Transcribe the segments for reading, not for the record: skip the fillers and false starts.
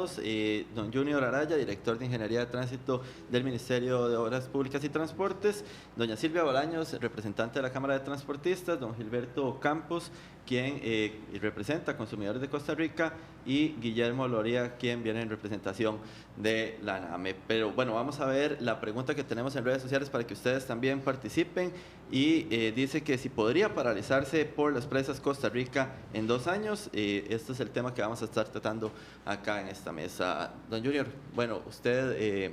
invitados, don Junior Araya, director de Ingeniería de Tránsito del Ministerio de Obras Públicas y Transportes, doña Silvia Bolaños, representante de la Cámara de Transportistas, don Gilberto Campos, quien representa a Consumidores de Costa Rica, y Guillermo Loría, quien viene en representación de la ANAME. Pero bueno, vamos a ver la pregunta que tenemos en redes sociales para que ustedes también participen, y dice que si podría paralizarse por las presas Costa Rica en 2 años. Este es el tema que vamos a estar tratando acá en esta mesa. Don Junior, bueno, usted...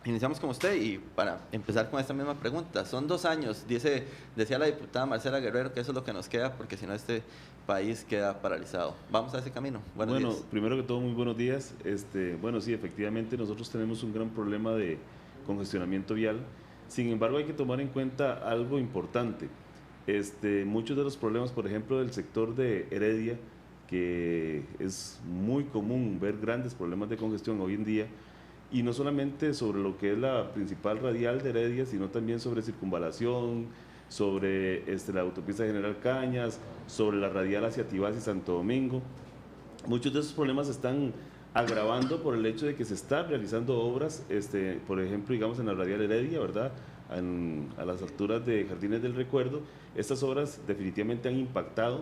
Iniciamos con usted y para empezar con esta misma pregunta, son 2 años, decía la diputada Marcela Guerrero que eso es lo que nos queda porque si no este país queda paralizado. Vamos a ese camino. Buenos días. Primero que todo, muy buenos días. Bueno, sí, efectivamente nosotros tenemos un gran problema de congestionamiento vial. Sin embargo, hay que tomar en cuenta algo importante. Muchos de los problemas, por ejemplo, del sector de Heredia, que es muy común ver grandes problemas de congestión hoy en día, y no solamente sobre lo que es la principal radial de Heredia, sino también sobre circunvalación, sobre la autopista General Cañas, sobre la radial hacia Tibás y Santo Domingo. Muchos de esos problemas se están agravando por el hecho de que se están realizando obras, por ejemplo, digamos en la radial Heredia, ¿verdad?, a las alturas de Jardines del Recuerdo. Estas obras definitivamente han impactado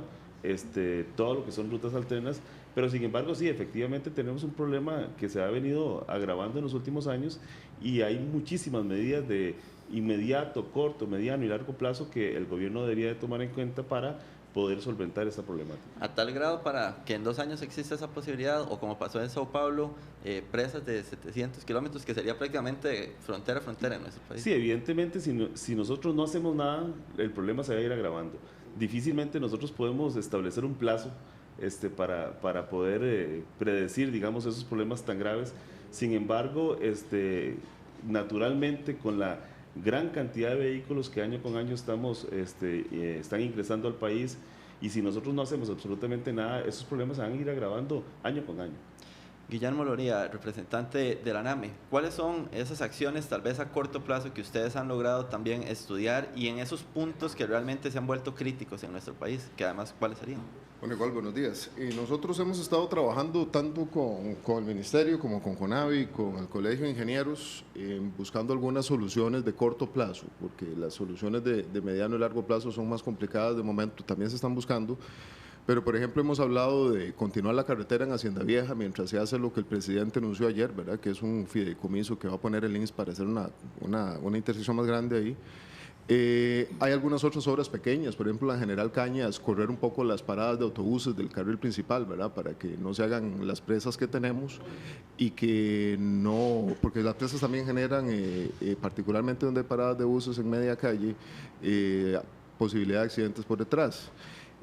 todo lo que son rutas alternas, pero sin embargo sí, efectivamente tenemos un problema que se ha venido agravando en los últimos años y hay muchísimas medidas de inmediato, corto, mediano y largo plazo que el gobierno debería de tomar en cuenta para poder solventar esta problemática. A tal grado para que en 2 años exista esa posibilidad, o como pasó en Sao Paulo, presas de 700 kilómetros, que sería prácticamente frontera a frontera en nuestro país. Sí, evidentemente si nosotros no hacemos nada, el problema se va a ir agravando. Difícilmente nosotros podemos establecer un plazo para poder predecir, digamos, esos problemas tan graves. Sin embargo, naturalmente, con la gran cantidad de vehículos que año con año están ingresando al país, y si nosotros no hacemos absolutamente nada, esos problemas se van a ir agravando año con año. Guillermo Loría, representante de la ANAME, ¿cuáles son esas acciones tal vez a corto plazo que ustedes han logrado también estudiar y en esos puntos que realmente se han vuelto críticos en nuestro país, que además cuáles serían? Bueno, igual, buenos días. Nosotros hemos estado trabajando tanto con el Ministerio como con CONAVI, con el Colegio de Ingenieros, buscando algunas soluciones de corto plazo, porque las soluciones de mediano y largo plazo son más complicadas de momento, también se están buscando. Pero, por ejemplo, hemos hablado de continuar la carretera en Hacienda Vieja mientras se hace lo que el presidente anunció ayer, ¿verdad?, que es un fideicomiso que va a poner el INS para hacer una intersección más grande ahí. Hay algunas otras obras pequeñas, por ejemplo, la General Cañas, correr un poco las paradas de autobuses del carril principal, ¿verdad?, para que no se hagan las presas que tenemos y que no, porque las presas también generan, particularmente donde hay paradas de buses en media calle, posibilidad de accidentes por detrás.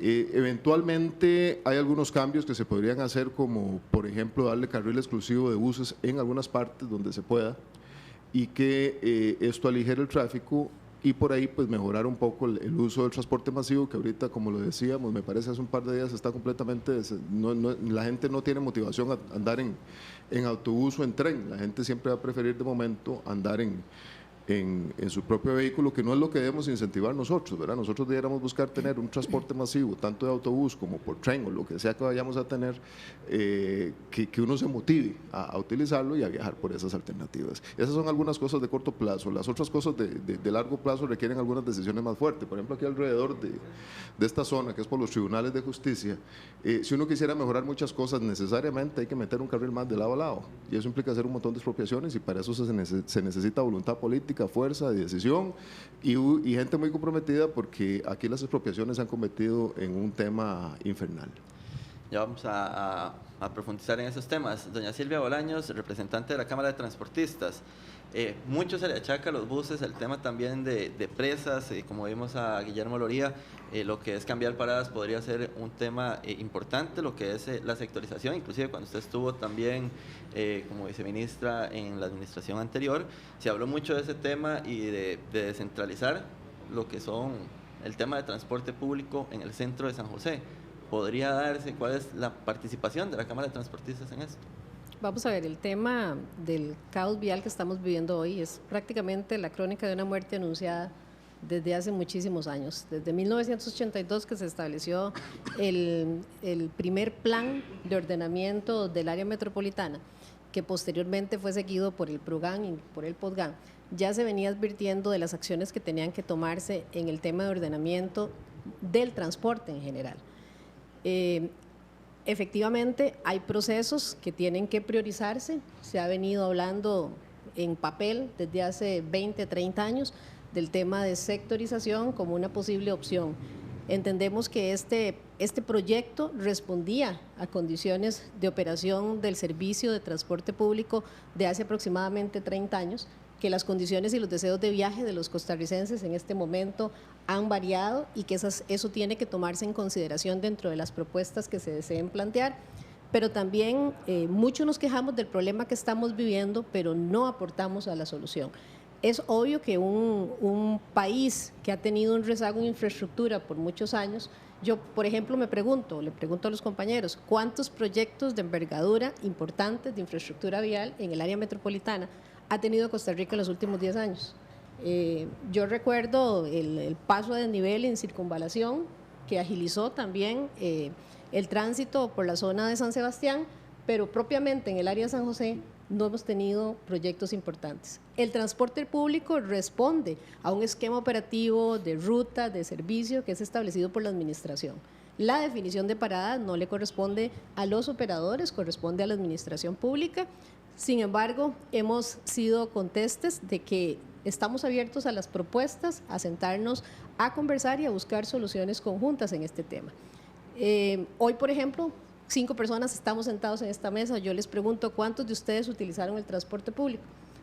Eventualmente hay algunos cambios que se podrían hacer, como por ejemplo darle carril exclusivo de buses en algunas partes donde se pueda, y que esto aligere el tráfico y por ahí pues mejorar un poco el uso del transporte masivo, que ahorita, como lo decíamos, me parece hace un par de días está completamente, la gente no tiene motivación a andar en autobús o en tren, la gente siempre va a preferir de momento andar en su propio vehículo, que no es lo que debemos incentivar nosotros, ¿verdad? Nosotros deberíamos buscar tener un transporte masivo, tanto de autobús como por tren o lo que sea que vayamos a tener, que uno se motive a utilizarlo y a viajar por esas alternativas. Esas son algunas cosas de corto plazo. Las otras cosas de largo plazo requieren algunas decisiones más fuertes. Por ejemplo, aquí alrededor de esta zona, que es por los tribunales de justicia, si uno quisiera mejorar muchas cosas, necesariamente hay que meter un carril más de lado a lado, y eso implica hacer un montón de expropiaciones, y para eso se necesita voluntad política, fuerza, decisión y gente muy comprometida, porque aquí las expropiaciones se han convertido en un tema infernal. Ya vamos a profundizar en esos temas. Doña Silvia Bolaños, representante de la Cámara de Transportistas. Mucho se le achaca a los buses el tema también de presas, como vimos a Guillermo Loría, lo que es cambiar paradas podría ser un tema importante, lo que es la sectorización, inclusive cuando usted estuvo también como viceministra en la administración anterior, se habló mucho de ese tema y de descentralizar lo que son el tema de transporte público en el centro de San José. ¿Podría darse? ¿Cuál es la participación de la Cámara de Transportistas en esto? Vamos a ver, el tema del caos vial que estamos viviendo hoy es prácticamente la crónica de una muerte anunciada desde hace muchísimos años. Desde 1982 que se estableció el primer plan de ordenamiento del área metropolitana, que posteriormente fue seguido por el PRUGAN y por el PODGAN, ya se venía advirtiendo de las acciones que tenían que tomarse en el tema de ordenamiento del transporte en general. Efectivamente, hay procesos que tienen que priorizarse, se ha venido hablando en papel desde hace 20, 30 años del tema de sectorización como una posible opción. Entendemos que este proyecto respondía a condiciones de operación del servicio de transporte público de hace aproximadamente 30 años, que las condiciones y los deseos de viaje de los costarricenses en este momento han variado y que eso tiene que tomarse en consideración dentro de las propuestas que se deseen plantear, pero también mucho nos quejamos del problema que estamos viviendo, pero no aportamos a la solución. Es obvio que un país que ha tenido un rezago en infraestructura por muchos años, yo, por ejemplo, le pregunto a los compañeros, ¿cuántos proyectos de envergadura importantes de infraestructura vial en el área metropolitana ha tenido Costa Rica en los últimos 10 años? Yo recuerdo el paso a desnivel en circunvalación, que agilizó también el tránsito por la zona de San Sebastián, pero propiamente en el área de San José no hemos tenido proyectos importantes. El transporte público responde a un esquema operativo de ruta, de servicio que es establecido por la administración. La definición de paradas no le corresponde a los operadores, corresponde a la administración pública. Sin embargo, hemos sido contestes de que estamos abiertos a las propuestas, a sentarnos a conversar y a buscar soluciones conjuntas en este tema. Hoy, por ejemplo, 5 personas estamos sentados en esta mesa. Yo les pregunto, ¿cuántos de ustedes utilizaron el transporte público?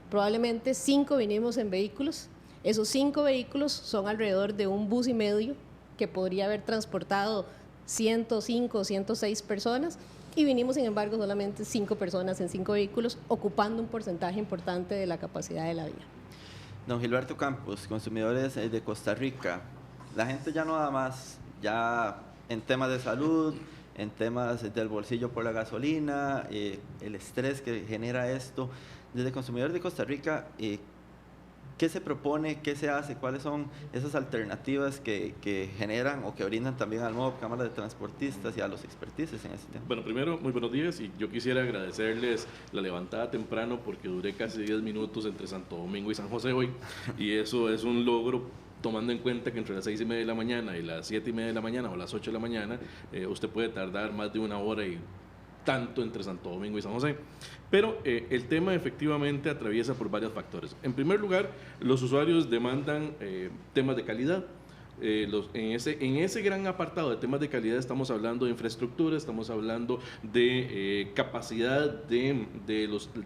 Probablemente 5 vinimos en vehículos. Esos 5 vehículos son alrededor de un bus y medio que podría haber transportado 105 o 106 personas y vinimos, sin embargo, solamente 5 personas en 5 vehículos, ocupando un porcentaje importante de la capacidad de la vía. Don Gilberto Campos, consumidores de Costa Rica, la gente ya no da más, ya en temas de salud, en temas del bolsillo por la gasolina, el estrés que genera esto. Desde consumidores de Costa Rica, ¿qué se propone? ¿Qué se hace? ¿Cuáles son esas alternativas que generan o que brindan también al MOB, Cámara de Transportistas y a los expertices en este tema? Bueno, primero, muy buenos días, y yo quisiera agradecerles la levantada temprano porque duré casi 10 minutos entre Santo Domingo y San José hoy, y eso es un logro tomando en cuenta que entre las 6:30 de la mañana y las 7:30 de la mañana o las 8 de la mañana, usted puede tardar más de 1 hora y tanto entre Santo Domingo y San José. Pero el tema efectivamente atraviesa por varios factores. En primer lugar, los usuarios demandan temas de calidad. En ese gran apartado de temas de calidad estamos hablando de infraestructura, estamos hablando de capacidad de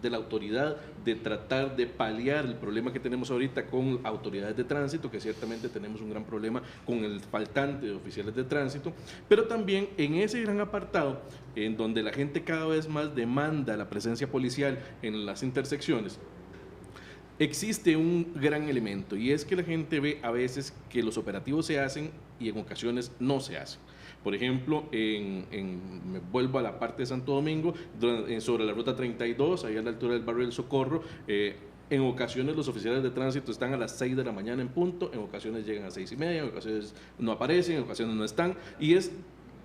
la autoridad de tratar de paliar el problema que tenemos ahorita con autoridades de tránsito, que ciertamente tenemos un gran problema con el faltante de oficiales de tránsito, pero también en ese gran apartado en donde la gente cada vez más demanda la presencia policial en las intersecciones. Existe un gran elemento, y es que la gente ve a veces que los operativos se hacen y en ocasiones no se hacen. Por ejemplo, me vuelvo a la parte de Santo Domingo, sobre la ruta 32, ahí a la altura del barrio del Socorro. En ocasiones los oficiales de tránsito están a las 6 de la mañana en punto, en ocasiones llegan a 6:30, en ocasiones no aparecen, en ocasiones no están, y es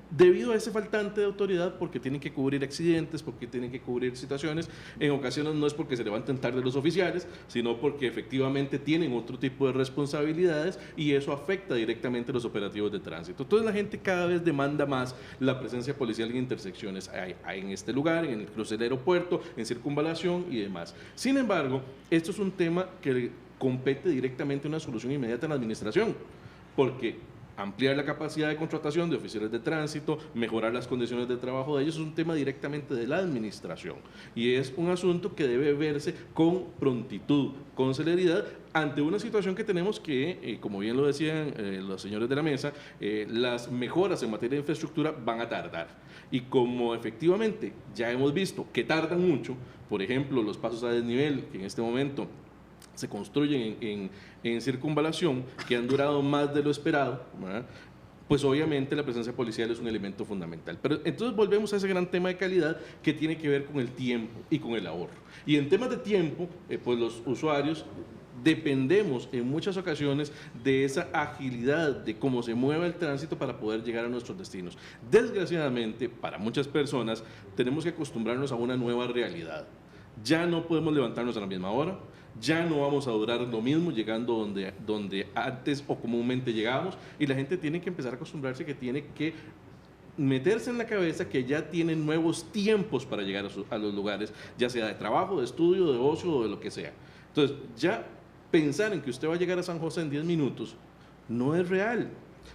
debido a ese faltante de autoridad, porque tienen que cubrir accidentes, porque tienen que cubrir situaciones. En ocasiones no es porque se levanten tarde los oficiales, sino porque efectivamente tienen otro tipo de responsabilidades y eso afecta directamente a los operativos de tránsito. Entonces la gente cada vez demanda más la presencia policial en intersecciones, en este lugar, en el cruce del aeropuerto, en circunvalación y demás. Sin embargo, esto es un tema que compete directamente a una solución inmediata en la administración, porque ampliar la capacidad de contratación de oficiales de tránsito, mejorar las condiciones de trabajo de ellos, es un tema directamente de la administración y es un asunto que debe verse con prontitud, con celeridad, ante una situación que tenemos que, como bien lo decían los señores de la mesa, las mejoras en materia de infraestructura van a tardar, y como efectivamente ya hemos visto que tardan mucho, por ejemplo, los pasos a desnivel que en este momento se construyen en circunvalación, que han durado más de lo esperado, ¿verdad? Pues obviamente la presencia policial es un elemento fundamental. Pero entonces volvemos a ese gran tema de calidad que tiene que ver con el tiempo y con el ahorro. Y en temas de tiempo, pues los usuarios dependemos en muchas ocasiones de esa agilidad, de cómo se mueve el tránsito para poder llegar a nuestros destinos. Desgraciadamente, para muchas personas, tenemos que acostumbrarnos a una nueva realidad. Ya no podemos levantarnos a la misma hora, ya no vamos a durar lo mismo llegando donde antes o comúnmente llegábamos, y la gente tiene que empezar a acostumbrarse que tiene que meterse en la cabeza que ya tienen nuevos tiempos para llegar a los lugares, ya sea de trabajo, de estudio, de ocio o de lo que sea. Entonces, ya pensar en que usted va a llegar a San José en 10 minutos no es real.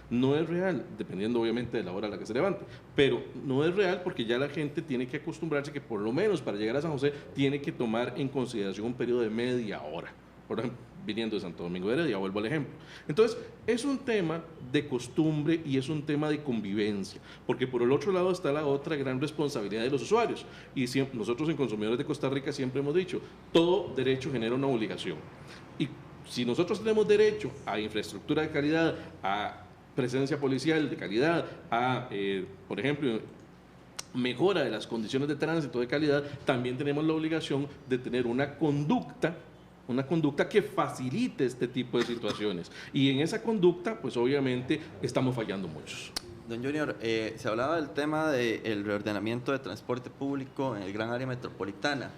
No es real, dependiendo obviamente de la hora a la que se levante, pero no es real porque ya la gente tiene que acostumbrarse que por lo menos para llegar a San José tiene que tomar en consideración un periodo de media hora. Por ejemplo, viniendo de Santo Domingo de Heredia, vuelvo al ejemplo. Entonces, es un tema de costumbre y es un tema de convivencia, porque por el otro lado está la otra gran responsabilidad de los usuarios. Y siempre, nosotros en Consumidores de Costa Rica siempre hemos dicho, todo derecho genera una obligación. Y si nosotros tenemos derecho a infraestructura de calidad, a presencia policial de calidad, a, por ejemplo, mejora de las condiciones de tránsito de calidad, también tenemos la obligación de tener una conducta que facilite este tipo de situaciones. Y en esa conducta, pues obviamente estamos fallando muchos. Don Junior, se hablaba del tema del reordenamiento de transporte público en el gran área metropolitana.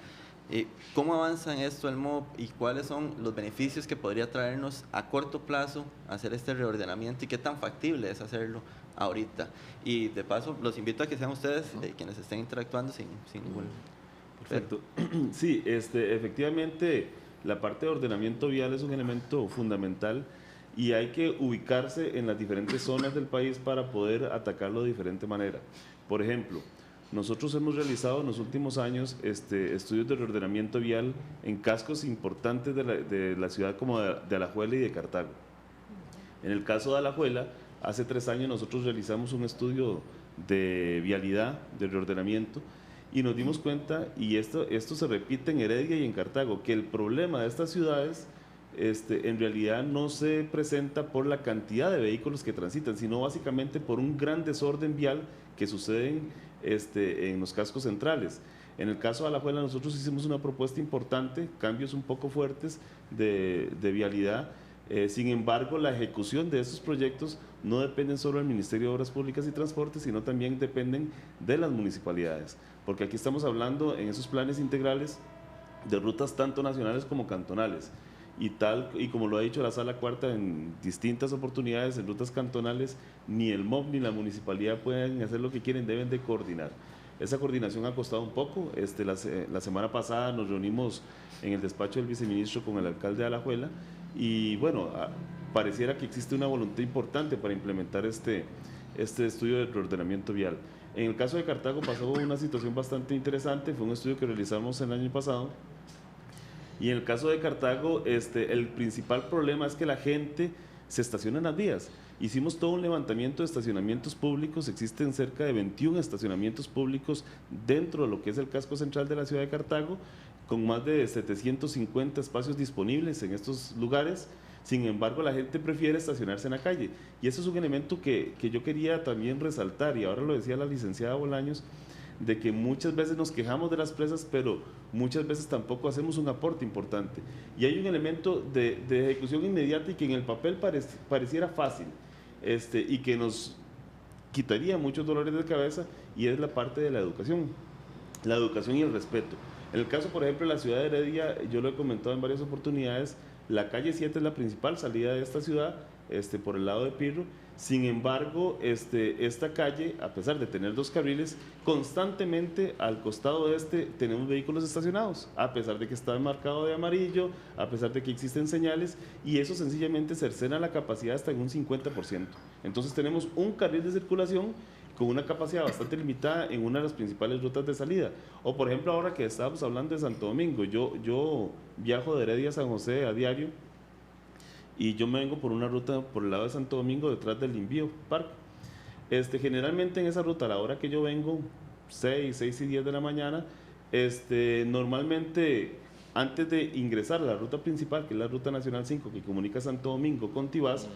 ¿Cómo avanza en esto el MOB y cuáles son los beneficios que podría traernos a corto plazo hacer este reordenamiento y qué tan factible es hacerlo ahorita? Y de paso, los invito a que sean ustedes quienes estén interactuando sin ningún... Perfecto. Sí, efectivamente, la parte de ordenamiento vial es un elemento fundamental y hay que ubicarse en las diferentes zonas del país para poder atacarlo de diferente manera. Por ejemplo, nosotros hemos realizado en los últimos años estudios de reordenamiento vial en cascos importantes de la ciudad como de Alajuela y de Cartago. En el caso de Alajuela, hace 3 años nosotros realizamos un estudio de vialidad, de reordenamiento, y nos dimos cuenta, y esto se repite en Heredia y en Cartago, que el problema de estas ciudades en realidad no se presenta por la cantidad de vehículos que transitan, sino básicamente por un gran desorden vial que sucede en los cascos centrales. En el caso de Alajuela nosotros hicimos una propuesta importante, cambios un poco fuertes de vialidad. Sin embargo, la ejecución de estos proyectos no dependen solo del Ministerio de Obras Públicas y Transportes, sino también dependen de las municipalidades, porque aquí estamos hablando en esos planes integrales de rutas tanto nacionales como cantonales. Y como lo ha dicho la Sala Cuarta en distintas oportunidades, en rutas cantonales, ni el MOB ni la municipalidad pueden hacer lo que quieren, deben de coordinar. Esa coordinación ha costado un poco. La semana pasada nos reunimos en el despacho del viceministro con el alcalde de Alajuela y bueno, pareciera que existe una voluntad importante para implementar este estudio de reordenamiento vial. En el caso de Cartago pasó una situación bastante interesante, fue un estudio que realizamos el año pasado. Y en el caso de Cartago, el principal problema es que la gente se estaciona en las vías. Hicimos todo un levantamiento de estacionamientos públicos, existen cerca de 21 estacionamientos públicos dentro de lo que es el casco central de la ciudad de Cartago, con más de 750 espacios disponibles en estos lugares. Sin embargo, la gente prefiere estacionarse en la calle. Y eso es un elemento que yo quería también resaltar, y ahora lo decía la licenciada Bolaños, de que muchas veces nos quejamos de las presas, pero muchas veces tampoco hacemos un aporte importante. Y hay un elemento de ejecución inmediata y que en el papel pareciera fácil, y que nos quitaría muchos dolores de cabeza, y es la parte de la educación y el respeto. En el caso, por ejemplo, de la ciudad de Heredia, yo lo he comentado en varias oportunidades, la calle 7 es la principal salida de esta ciudad, por el lado de Pirro. Sin embargo, esta calle, a pesar de tener 2 carriles, constantemente al costado tenemos vehículos estacionados, a pesar de que está marcado de amarillo, a pesar de que existen señales, y eso sencillamente cercena la capacidad hasta en un 50%. Entonces tenemos un carril de circulación con una capacidad bastante limitada en una de las principales rutas de salida. O por ejemplo, ahora que estábamos hablando de Santo Domingo, yo viajo de Heredia a San José a diario, y yo me vengo por una ruta por el lado de Santo Domingo, detrás del Invío Park. Generalmente en esa ruta, a la hora que yo vengo, 6 y 10 de la mañana, normalmente antes de ingresar a la ruta principal, que es la ruta nacional 5, que comunica Santo Domingo con Tibás,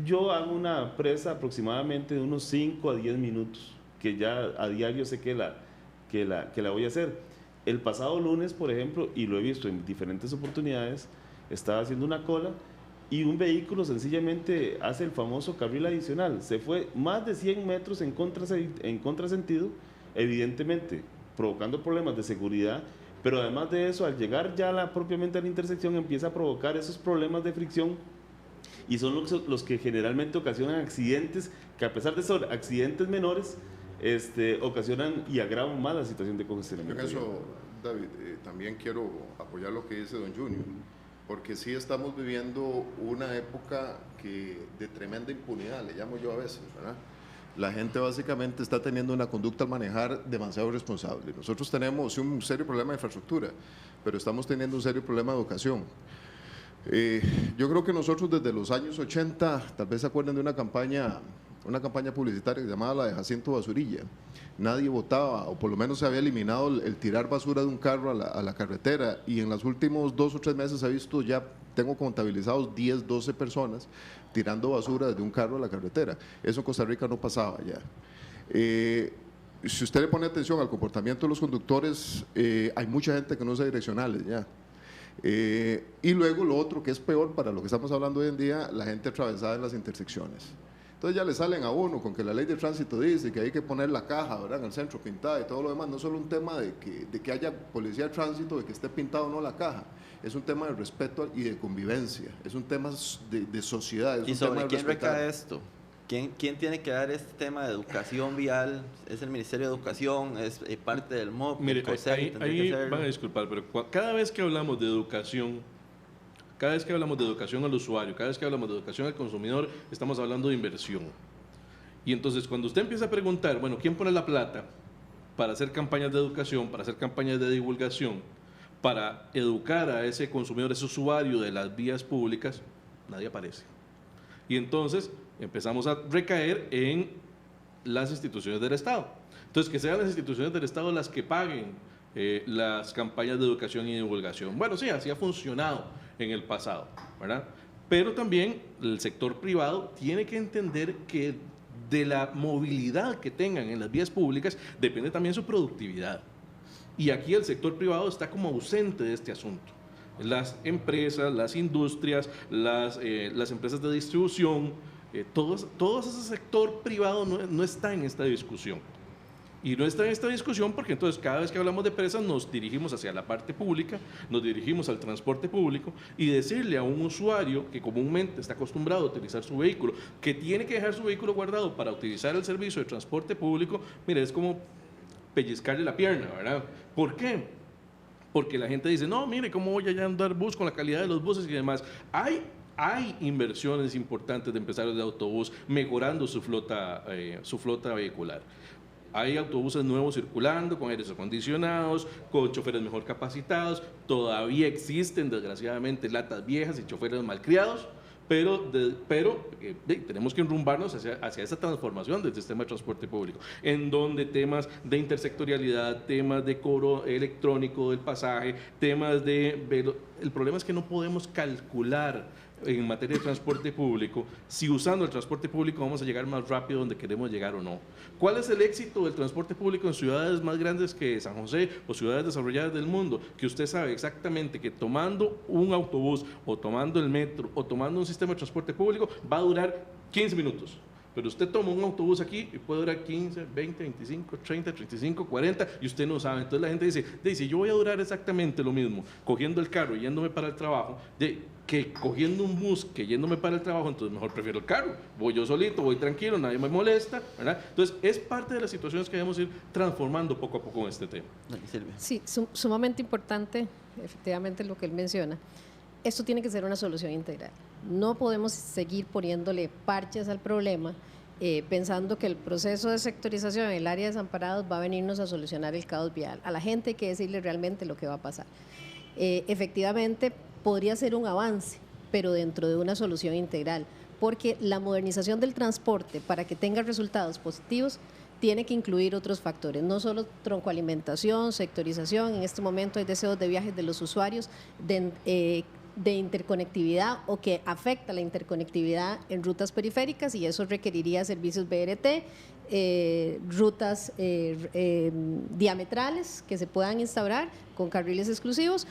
yo hago una presa aproximadamente de unos 5 a 10 minutos, que ya a diario sé que la voy a hacer. El pasado lunes, por ejemplo, y lo he visto en diferentes oportunidades, estaba haciendo una cola y un vehículo sencillamente hace el famoso carril adicional. Se fue más de 100 metros en contrasentido, evidentemente provocando problemas de seguridad, pero además de eso, al llegar ya propiamente a la intersección, empieza a provocar esos problemas de fricción y son los que generalmente ocasionan accidentes, que a pesar de ser accidentes menores, ocasionan y agravan más la situación de Yo congestionamiento. en eso, David, también quiero apoyar lo que dice don Junior, porque sí estamos viviendo una época de tremenda impunidad, le llamo yo a veces, ¿verdad? La gente básicamente está teniendo una conducta al manejar demasiado irresponsable. Nosotros tenemos un serio problema de infraestructura, pero estamos teniendo un serio problema de educación. Yo creo que nosotros desde los años 80, tal vez se acuerden de una campaña publicitaria llamada la de Jacinto Basurilla. Nadie votaba, o por lo menos se había eliminado el tirar basura de un carro a la carretera, y en los últimos 2 o 3 meses he visto, ya tengo contabilizados 10, 12 personas tirando basura desde un carro a la carretera. Eso en Costa Rica no pasaba ya. Si usted le pone atención al comportamiento de los conductores, hay mucha gente que no usa direccionales ya. Y luego lo otro que es peor para lo que estamos hablando hoy en día, la gente atravesada en las intersecciones. Entonces ya le salen a uno con que la ley de tránsito dice que hay que poner la caja, ¿verdad?, en el centro pintada y todo lo demás. No es solo un tema de que haya policía de tránsito, de que esté pintado o no la caja. Es un tema de respeto y de convivencia. Es un tema de sociedad. Es ¿Y un sobre tema de quién respetar. recae esto? ¿Quién tiene que dar este tema de educación vial? ¿Es el Ministerio de Educación? ¿Es parte del MOP? Mire, COSEP tendría ahí que hacerlo? van a disculpar, pero cada vez que hablamos de educación, cada vez que hablamos de educación al usuario, cada vez que hablamos de educación al consumidor, estamos hablando de inversión. Y entonces, cuando usted empieza a preguntar, bueno, ¿quién pone la plata para hacer campañas de educación, para hacer campañas de divulgación, para educar a ese consumidor, ese usuario de las vías públicas? Nadie aparece. Y entonces empezamos a recaer en las instituciones del Estado. Entonces, que sean las instituciones del Estado las que paguen las campañas de educación y divulgación. Bueno, sí, así ha funcionado en el pasado, ¿verdad? Pero también el sector privado tiene que entender que de la movilidad que tengan en las vías públicas depende también su productividad. Y aquí el sector privado está como ausente de este asunto. Las empresas, las industrias, las empresas de distribución, todo ese sector privado no está en esta discusión. Y no está en esta discusión porque entonces cada vez que hablamos de presas nos dirigimos hacia la parte pública, nos dirigimos al transporte público y decirle a un usuario que comúnmente está acostumbrado a utilizar su vehículo, que tiene que dejar su vehículo guardado para utilizar el servicio de transporte público, mire, es como pellizcarle la pierna, ¿verdad? ¿Por qué? Porque la gente dice, no, mire, ¿cómo voy a andar bus con la calidad de los buses y demás? Hay inversiones importantes de empresarios de autobús mejorando su flota vehicular. Hay autobuses nuevos circulando con aires acondicionados, con choferes mejor capacitados. Todavía existen, desgraciadamente, latas viejas y choferes malcriados, pero tenemos que enrumbarnos hacia esa transformación del sistema de transporte público, en donde temas de intersectorialidad, temas de cobro electrónico del pasaje, el problema es que no podemos calcular en materia de transporte público, si usando el transporte público vamos a llegar más rápido donde queremos llegar o no. ¿Cuál es el éxito del transporte público en ciudades más grandes que San José o ciudades desarrolladas del mundo? Que usted sabe exactamente que tomando un autobús o tomando el metro o tomando un sistema de transporte público va a durar 15 minutos. Pero usted toma un autobús aquí y puede durar 15, 20, 25, 30, 35, 40 y usted no sabe. Entonces la gente dice, yo voy a durar exactamente lo mismo cogiendo el carro y yéndome para el trabajo que cogiendo un bus, que yéndome para el trabajo, entonces mejor prefiero el carro. Voy yo solito, voy tranquilo, nadie me molesta, ¿verdad? Entonces es parte de las situaciones que debemos ir transformando poco a poco en este tema. Silvia. Sí, sumamente importante, efectivamente, lo que él menciona. Esto tiene que ser una solución integral. No podemos seguir poniéndole parches al problema pensando que el proceso de sectorización en el área de desamparados va a venirnos a solucionar el caos vial. A la gente hay que decirle realmente lo que va a pasar. Efectivamente, podría ser un avance, pero dentro de una solución integral, porque la modernización del transporte, para que tenga resultados positivos, tiene que incluir otros factores, no solo troncoalimentación, sectorización. En este momento hay deseos de viajes de los usuarios de interconectividad o que afecta la interconectividad en rutas periféricas, y eso requeriría servicios BRT, rutas diametrales que se puedan instaurar con carriles exclusivos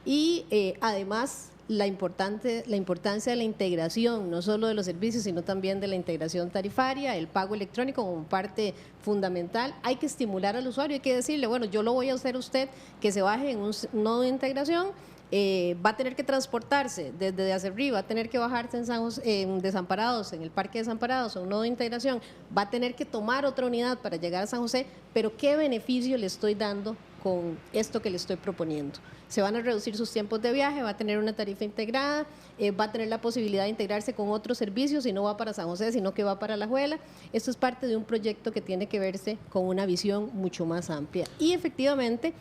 y además la importancia de la integración, no solo de los servicios, sino también de la integración tarifaria, el pago electrónico como parte fundamental. Hay que estimular al usuario, hay que decirle, bueno, yo lo voy a hacer usted que se baje en un nodo de integración, va a tener que transportarse desde Acerrí, va a tener que bajarse en Desamparados, en el Parque Desamparados, a un nodo de integración, va a tener que tomar otra unidad para llegar a San José, pero ¿qué beneficio le estoy dando con esto que le estoy proponiendo? Se van a reducir sus tiempos de viaje, va a tener una tarifa integrada, va a tener la posibilidad de integrarse con otros servicios y no va para San José, sino que va para Alajuela. Esto es parte de un proyecto que tiene que verse con una visión mucho más amplia. Y efectivamente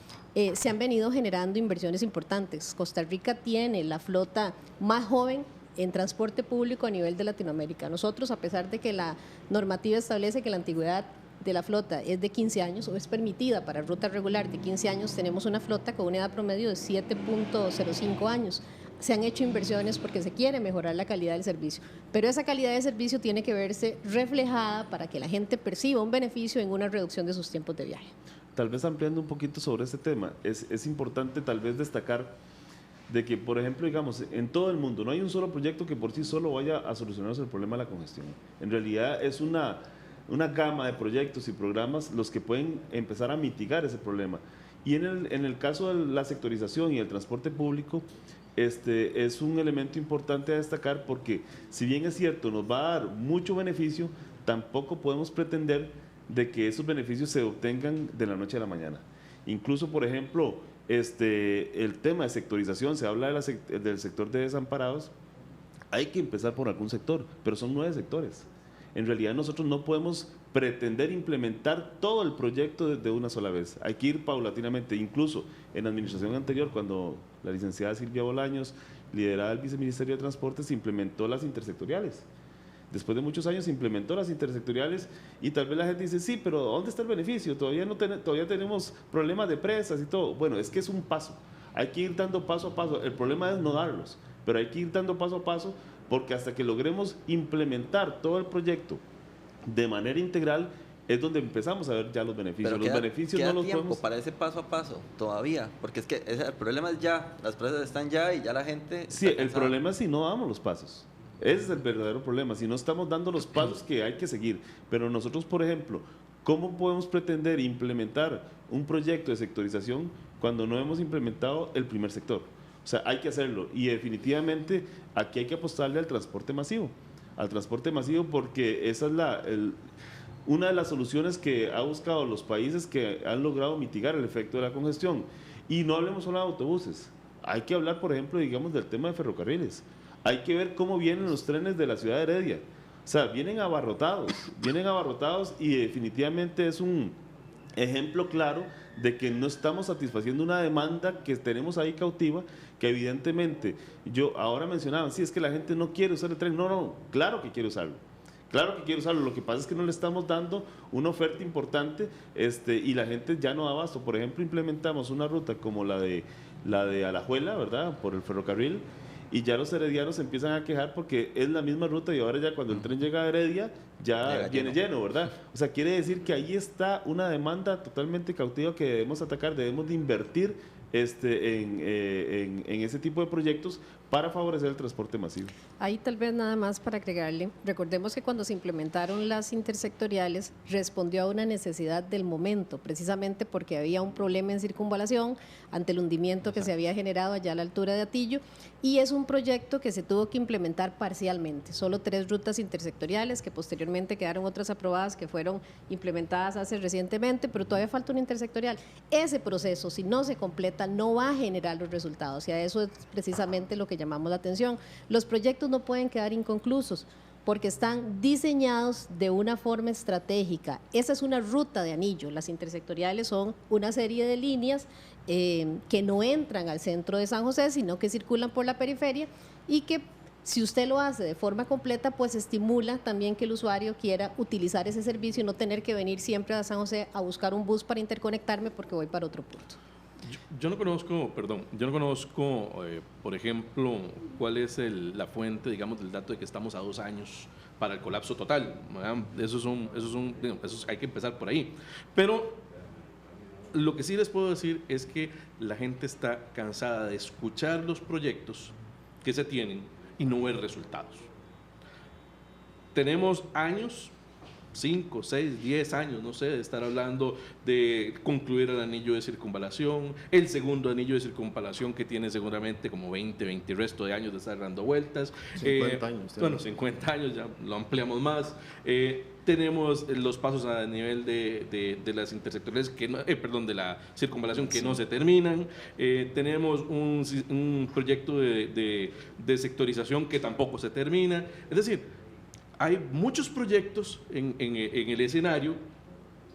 se han venido generando inversiones importantes. Costa Rica tiene la flota más joven en transporte público a nivel de Latinoamérica. Nosotros, a pesar de que la normativa establece que la antigüedad de la flota es de 15 años o es permitida para ruta regular de 15 años, tenemos una flota con una edad promedio de 7.05 años. Se han hecho inversiones porque se quiere mejorar la calidad del servicio, pero esa calidad de servicio tiene que verse reflejada para que la gente perciba un beneficio en una reducción de sus tiempos de viaje. Tal vez ampliando un poquito sobre este tema, es importante tal vez destacar de que, por ejemplo, digamos, en todo el mundo no hay un solo proyecto que por sí solo vaya a solucionarnos el problema de la congestión. En realidad es una gama de proyectos y programas los que pueden empezar a mitigar ese problema. Y en el caso de la sectorización y el transporte público, es un elemento importante a destacar porque, si bien es cierto, nos va a dar mucho beneficio, tampoco podemos pretender de que esos beneficios se obtengan de la noche a la mañana. Incluso, por ejemplo, el tema de sectorización, se habla del sector de desamparados, hay que empezar por algún sector, pero son 9 sectores. En realidad nosotros no podemos pretender implementar todo el proyecto de una sola vez. Hay que ir paulatinamente. Incluso en la administración anterior, cuando la licenciada Silvia Bolaños, liderada el Viceministerio de Transportes, implementó las intersectoriales. Después de muchos años implementó las intersectoriales y tal vez la gente dice, sí, pero ¿dónde está el beneficio? Todavía tenemos problemas de presas y todo. Bueno, es que es un paso. Hay que ir dando paso a paso. El problema es no darlos, pero hay que ir dando paso a paso porque hasta que logremos implementar todo el proyecto de manera integral es donde empezamos a ver ya los beneficios. Pero los beneficios queda no los tiempo podemos... para ese paso a paso todavía, porque es que el problema es ya, las presas están ya y ya la gente... Sí, el problema es si no damos los pasos. Ese es el verdadero problema, si no estamos dando los pasos que hay que seguir. Pero nosotros, por ejemplo, ¿cómo podemos pretender implementar un proyecto de sectorización cuando no hemos implementado el primer sector? O sea, hay que hacerlo y definitivamente aquí hay que apostarle al transporte masivo porque esa es una de las soluciones que ha buscado los países que han logrado mitigar el efecto de la congestión. Y no hablemos solo de autobuses, hay que hablar, por ejemplo, digamos, del tema de ferrocarriles. Hay que ver cómo vienen los trenes de la ciudad de Heredia. O sea, vienen abarrotados y definitivamente es un ejemplo claro de que no estamos satisfaciendo una demanda que tenemos ahí cautiva, que evidentemente, ahora mencionaban, sí, es que la gente no quiere usar el tren. No, claro que quiere usarlo. Claro que quiere usarlo, lo que pasa es que no le estamos dando una oferta importante y la gente ya no da abasto. Por ejemplo, implementamos una ruta como la de Alajuela, ¿verdad?, por el ferrocarril, y ya los heredianos se empiezan a quejar porque es la misma ruta y ahora ya cuando el tren llega a Heredia ya viene lleno, ¿verdad? O sea, quiere decir que ahí está una demanda totalmente cautiva que debemos atacar, debemos de invertir en ese tipo de proyectos para favorecer el transporte masivo. Ahí tal vez nada más para agregarle, recordemos que cuando se implementaron las intersectoriales respondió a una necesidad del momento, precisamente porque había un problema en circunvalación ante el hundimiento que se había generado allá a la altura de Atillo, y es un proyecto que se tuvo que implementar parcialmente, solo 3 rutas intersectoriales que posteriormente quedaron otras aprobadas que fueron implementadas hace recientemente, pero todavía falta una intersectorial. Ese proceso, si no se completa, no va a generar los resultados y a eso es precisamente lo que llamamos la atención. Los proyectos no pueden quedar inconclusos porque están diseñados de una forma estratégica. Esa es una ruta de anillo. Las intersectoriales son una serie de líneas que no entran al centro de San José, sino que circulan por la periferia y que si usted lo hace de forma completa, pues estimula también que el usuario quiera utilizar ese servicio y no tener que venir siempre a San José a buscar un bus para interconectarme porque voy para otro punto. Yo no conozco, por ejemplo, cuál es la fuente, digamos, del dato de que estamos a 2 años para el colapso total. Eso hay que empezar por ahí. Pero lo que sí les puedo decir es que la gente está cansada de escuchar los proyectos que se tienen y no ver resultados. Tenemos años, 5, 6, 10 años, no sé, de estar hablando de concluir el anillo de circunvalación, el segundo anillo de circunvalación que tiene seguramente como 20 resto de años de estar dando vueltas. 50 años. Bueno, 50 años, ya lo ampliamos más. Tenemos los pasos a nivel de las intersectoriales, de la circunvalación que no se terminan. Tenemos un proyecto de sectorización que tampoco se termina. Es decir, hay muchos proyectos en el escenario,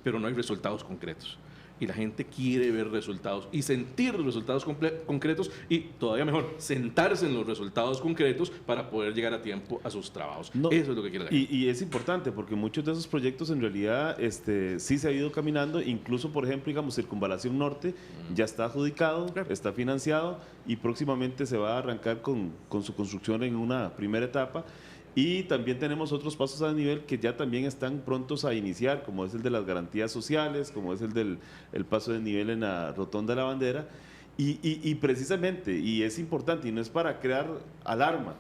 pero no hay resultados concretos. Y la gente quiere ver resultados y sentir los resultados concretos y, todavía mejor, sentarse en los resultados concretos para poder llegar a tiempo a sus trabajos. No, eso es lo que quiere la gente. Y es importante porque muchos de esos proyectos en realidad sí se ha ido caminando, incluso por ejemplo, digamos, Circunvalación Norte ya está adjudicado, está financiado y próximamente se va a arrancar con su construcción en una primera etapa. Y también tenemos otros pasos a nivel que ya también están prontos a iniciar, como es el de las garantías sociales, como es el paso de nivel en la Rotonda de la Bandera. Y precisamente, y es importante, y no es para crear alarma,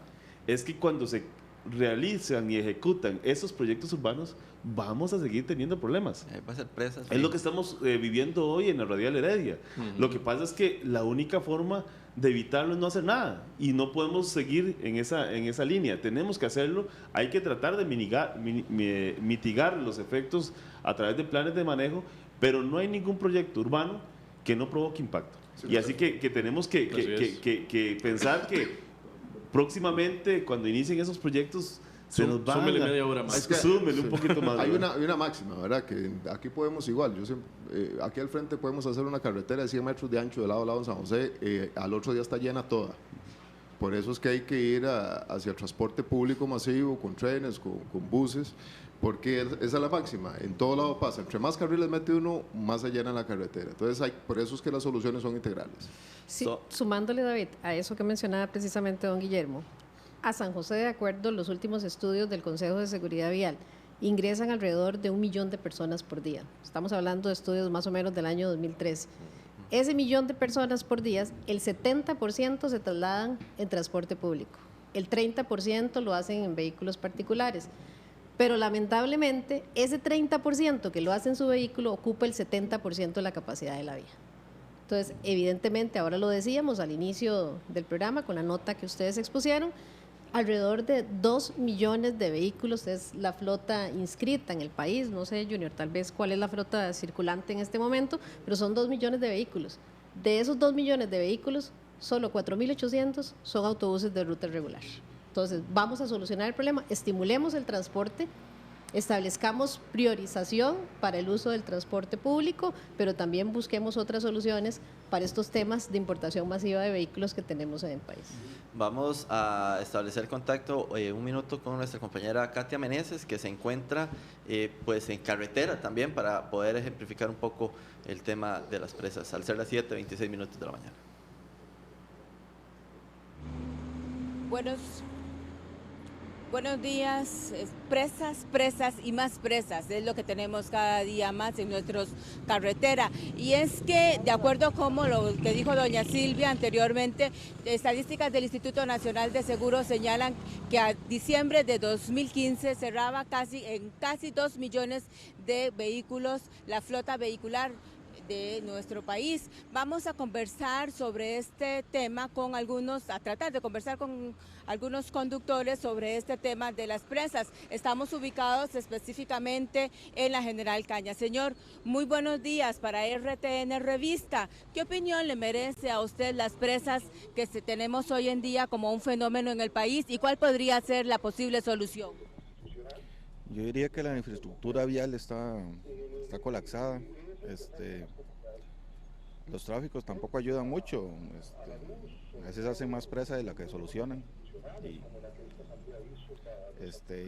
es que cuando se realizan y ejecutan esos proyectos urbanos, vamos a seguir teniendo problemas. Va a ser presas. Es lo que estamos viviendo hoy en la Radial Heredia. Lo que pasa es que la única forma de evitarlo es no hacer nada y no podemos seguir en esa línea. Tenemos que hacerlo, hay que tratar de mitigar los efectos a través de planes de manejo, pero no hay ningún proyecto urbano que no provoque impacto. Sí, y así que tenemos que pensar que próximamente, cuando inicien esos proyectos, se nos va súmele media hora más. Súmele un poquito más. Hay una máxima, ¿verdad? Que aquí podemos igual, aquí al frente podemos hacer una carretera de 100 metros de ancho de lado a lado en San José, al otro día está llena toda. Por eso es que hay que ir hacia el transporte público masivo, con trenes, con buses, porque esa es la máxima. En todo lado pasa. Entre más carriles mete uno, más se llena la carretera. Entonces, por eso es que las soluciones son integrales. Sí, sumándole, David, a eso que mencionaba precisamente don Guillermo, a San José, de acuerdo a los últimos estudios del Consejo de Seguridad Vial, ingresan alrededor de 1 millón de personas por día. Estamos hablando de estudios más o menos del año 2013. Ese 1 millón de personas por día, el 70% se trasladan en transporte público, el 30% lo hacen en vehículos particulares, pero lamentablemente ese 30% que lo hace en su vehículo ocupa el 70% de la capacidad de la vía. Entonces, evidentemente, ahora lo decíamos al inicio del programa con la nota que ustedes expusieron, alrededor de 2 millones de vehículos es la flota inscrita en el país. No sé, Junior, tal vez cuál es la flota circulante en este momento, pero son 2 millones de vehículos. De esos 2 millones de vehículos, solo 4.800 son autobuses de ruta regular. Entonces, vamos a solucionar el problema, estimulemos el transporte, establezcamos priorización para el uso del transporte público, pero también busquemos otras soluciones para estos temas de importación masiva de vehículos que tenemos en el país. Vamos a establecer contacto un minuto con nuestra compañera Katia Meneses, que se encuentra pues en carretera también para poder ejemplificar un poco el tema de las presas, al ser las 7:26 minutos de la mañana. Buenos días. Presas y más presas, es lo que tenemos cada día más en nuestras carreteras. Y es que, de acuerdo con lo que dijo doña Silvia anteriormente, estadísticas del Instituto Nacional de Seguros señalan que a diciembre de 2015 cerraba en casi 2 millones de vehículos la flota vehicular de nuestro país. Vamos a conversar sobre este tema a tratar de conversar con algunos conductores sobre este tema de las presas. Estamos ubicados específicamente en la General Cañas. Señor, muy buenos días para RTN Revista. ¿Qué opinión le merece a usted las presas que tenemos hoy en día como un fenómeno en el país y cuál podría ser la posible solución? Yo diría que la infraestructura vial está colapsada. Los tráficos tampoco ayudan mucho, a veces hacen más presa de la que solucionan y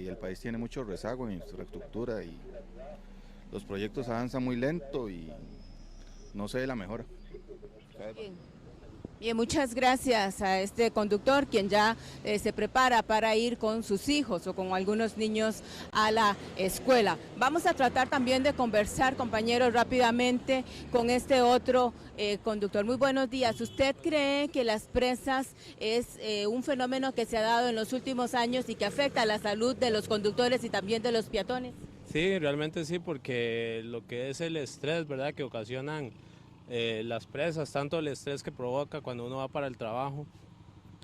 el país tiene mucho rezago en infraestructura y los proyectos avanzan muy lento y no se ve la mejora. Bien. Bien, muchas gracias a este conductor, quien ya se prepara para ir con sus hijos o con algunos niños a la escuela. Vamos a tratar también de conversar, compañeros, rápidamente con este otro conductor. Muy buenos días. ¿Usted cree que las presas es un fenómeno que se ha dado en los últimos años y que afecta a la salud de los conductores y también de los peatones? Sí, realmente sí, porque lo que es el estrés, ¿verdad?, que ocasionan las presas, tanto el estrés que provoca cuando uno va para el trabajo,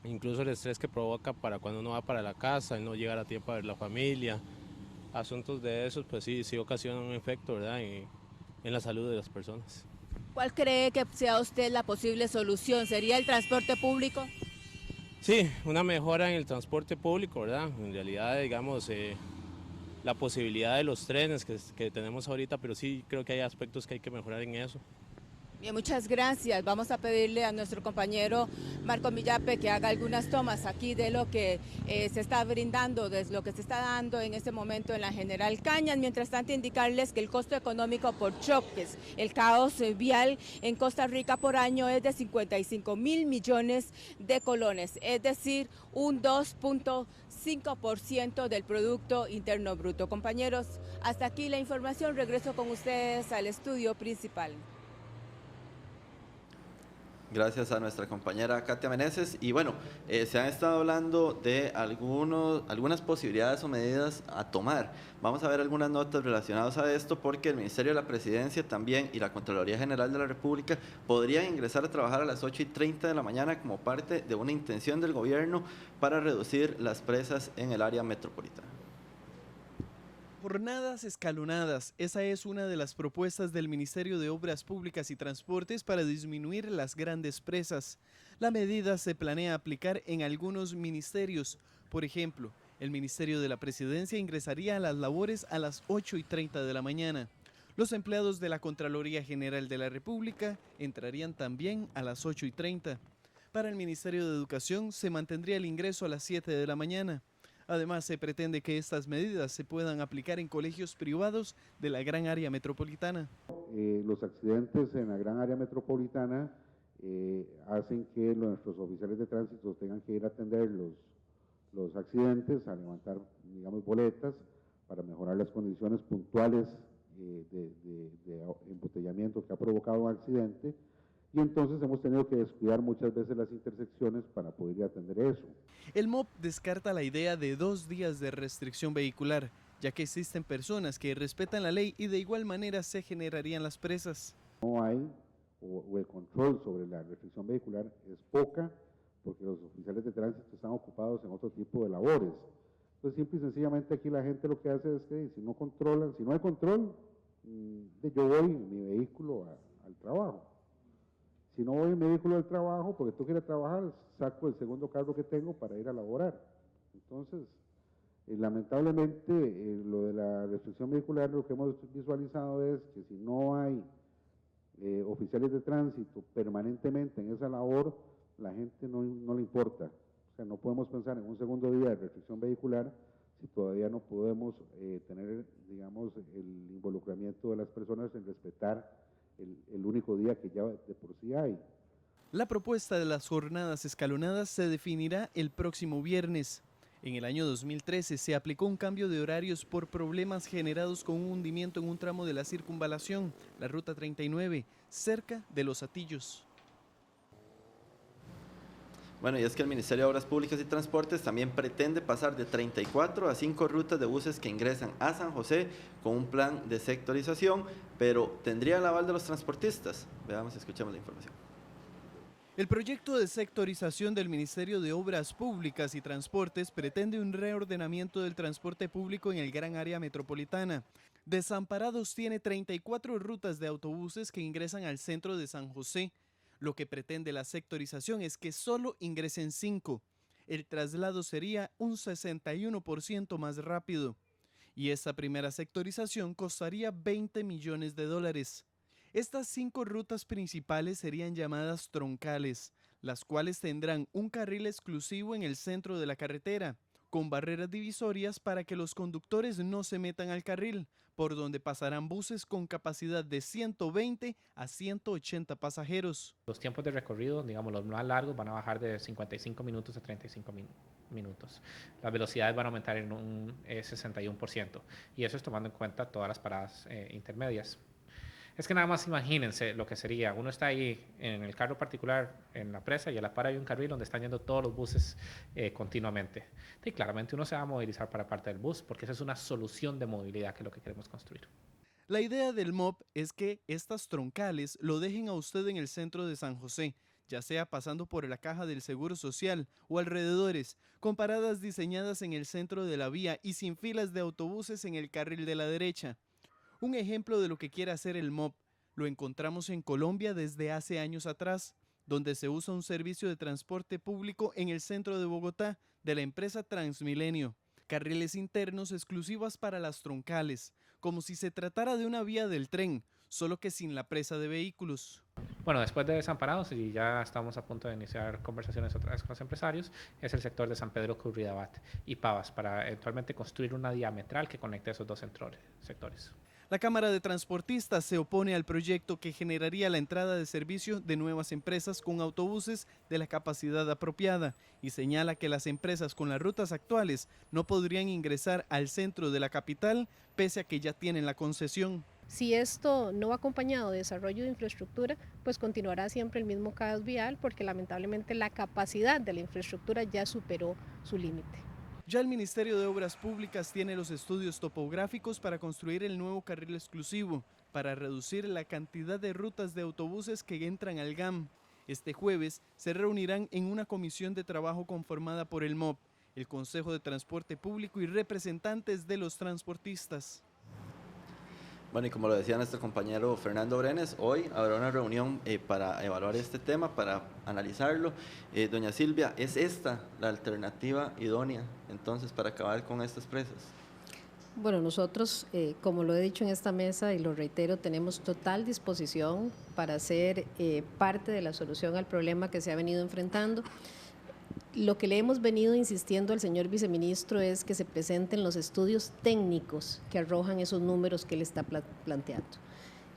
incluso el estrés que provoca para cuando uno va para la casa, el no llegar a tiempo a ver la familia, asuntos de esos, pues sí ocasionan un efecto, ¿verdad?, en la salud de las personas. ¿Cuál cree que sea usted la posible solución? ¿Sería el transporte público? Sí, una mejora en el transporte público, ¿verdad? En realidad, digamos, la posibilidad de los trenes que tenemos ahorita, pero sí creo que hay aspectos que hay que mejorar en eso. Bien, muchas gracias. Vamos a pedirle a nuestro compañero Marco Millape que haga algunas tomas aquí de lo que se está brindando, de lo que se está dando en este momento en la General Cañas. Mientras tanto, indicarles que el costo económico por choques, el caos vial en Costa Rica por año es de 55.000 millones de colones, es decir, un 2.5% del Producto Interno Bruto. Compañeros, hasta aquí la información. Regreso con ustedes al estudio principal. Gracias a nuestra compañera Katia Meneses. Y bueno, se han estado hablando de algunas posibilidades o medidas a tomar. Vamos a ver algunas notas relacionadas a esto porque el Ministerio de la Presidencia también y la Contraloría General de la República podrían ingresar a trabajar a las 8:30 de la mañana como parte de una intención del gobierno para reducir las presas en el área metropolitana. Jornadas escalonadas, esa es una de las propuestas del Ministerio de Obras Públicas y Transportes para disminuir las grandes presas. La medida se planea aplicar en algunos ministerios. Por ejemplo, el Ministerio de la Presidencia ingresaría a las labores a las 8:30 de la mañana. Los empleados de la Contraloría General de la República entrarían también a las 8:30. Para el Ministerio de Educación se mantendría el ingreso a las 7 de la mañana. Además, se pretende que estas medidas se puedan aplicar en colegios privados de la gran área metropolitana. Los accidentes en la gran área metropolitana hacen que nuestros oficiales de tránsito tengan que ir a atender los accidentes, a levantar, digamos, boletas para mejorar las condiciones puntuales de embotellamiento que ha provocado un accidente. Y entonces hemos tenido que descuidar muchas veces las intersecciones para poder atender eso. El MOP descarta la idea de 2 días de restricción vehicular, ya que existen personas que respetan la ley y de igual manera se generarían las presas. No hay, o el control sobre la restricción vehicular es poca, porque los oficiales de tránsito están ocupados en otro tipo de labores. Entonces, simple y sencillamente aquí la gente lo que hace es que si no controlan, si no hay control, yo voy en mi vehículo al trabajo. Si no voy en mi vehículo al trabajo, porque tú quieres trabajar, saco el segundo carro que tengo para ir a laborar. Entonces, lamentablemente, lo de la restricción vehicular, lo que hemos visualizado es que si no hay oficiales de tránsito permanentemente en esa labor, la gente no le importa. O sea, no podemos pensar en un segundo día de restricción vehicular si todavía no podemos tener, digamos, el involucramiento de las personas en respetar el único día que ya de por sí hay. La propuesta de las jornadas escalonadas se definirá el próximo viernes. En el año 2013 se aplicó un cambio de horarios por problemas generados con un hundimiento en un tramo de la circunvalación, la Ruta 39, cerca de Los Hatillos. Bueno, y es que el Ministerio de Obras Públicas y Transportes también pretende pasar de 34 a 5 rutas de buses que ingresan a San José con un plan de sectorización, pero ¿tendría el aval de los transportistas? Veamos y escuchemos la información. El proyecto de sectorización del Ministerio de Obras Públicas y Transportes pretende un reordenamiento del transporte público en el gran área metropolitana. Desamparados tiene 34 rutas de autobuses que ingresan al centro de San José. Lo que pretende la sectorización es que solo ingresen 5. El traslado sería un 61% más rápido. Y esta primera sectorización costaría $20 millones. Estas 5 rutas principales serían llamadas troncales, las cuales tendrán un carril exclusivo en el centro de la carretera, con barreras divisorias para que los conductores no se metan al carril, por donde pasarán buses con capacidad de 120 a 180 pasajeros. Los tiempos de recorrido, digamos los más largos, van a bajar de 55 minutos a 35 minutos. Las velocidades van a aumentar en un 61%, y eso es tomando en cuenta todas las paradas intermedias. Es que nada más imagínense lo que sería, uno está ahí en el carro particular en la presa y a la par hay un carril donde están yendo todos los buses continuamente. Y claramente uno se va a movilizar para parte del bus, porque esa es una solución de movilidad que es lo que queremos construir. La idea del MOP es que estas troncales lo dejen a usted en el centro de San José, ya sea pasando por la caja del Seguro Social o alrededores, con paradas diseñadas en el centro de la vía y sin filas de autobuses en el carril de la derecha. Un ejemplo de lo que quiere hacer el MOP lo encontramos en Colombia desde hace años atrás, donde se usa un servicio de transporte público en el centro de Bogotá de la empresa Transmilenio. Carriles internos exclusivas para las troncales, como si se tratara de una vía del tren, solo que sin la presa de vehículos. Bueno, después de Desamparados, y ya estamos a punto de iniciar conversaciones otra vez con los empresarios, es el sector de San Pedro Curridabat y Pavas, para eventualmente construir una diametral que conecte esos dos sectores. La Cámara de Transportistas se opone al proyecto que generaría la entrada de servicio de nuevas empresas con autobuses de la capacidad apropiada y señala que las empresas con las rutas actuales no podrían ingresar al centro de la capital pese a que ya tienen la concesión. Si esto no va acompañado de desarrollo de infraestructura, pues continuará siempre el mismo caos vial porque lamentablemente la capacidad de la infraestructura ya superó su límite. Ya el Ministerio de Obras Públicas tiene los estudios topográficos para construir el nuevo carril exclusivo, para reducir la cantidad de rutas de autobuses que entran al GAM. Este jueves se reunirán en una comisión de trabajo conformada por el MOP, el Consejo de Transporte Público y representantes de los transportistas. Bueno, y como lo decía nuestro compañero Fernando Brenes, hoy habrá una reunión para evaluar este tema, para analizarlo. Doña Silvia, ¿es esta la alternativa idónea entonces para acabar con estas presas? Bueno, nosotros, como lo he dicho en esta mesa y lo reitero, tenemos total disposición para ser parte de la solución al problema que se ha venido enfrentando. Lo que le hemos venido insistiendo al señor viceministro es que se presenten los estudios técnicos que arrojan esos números que él está planteando.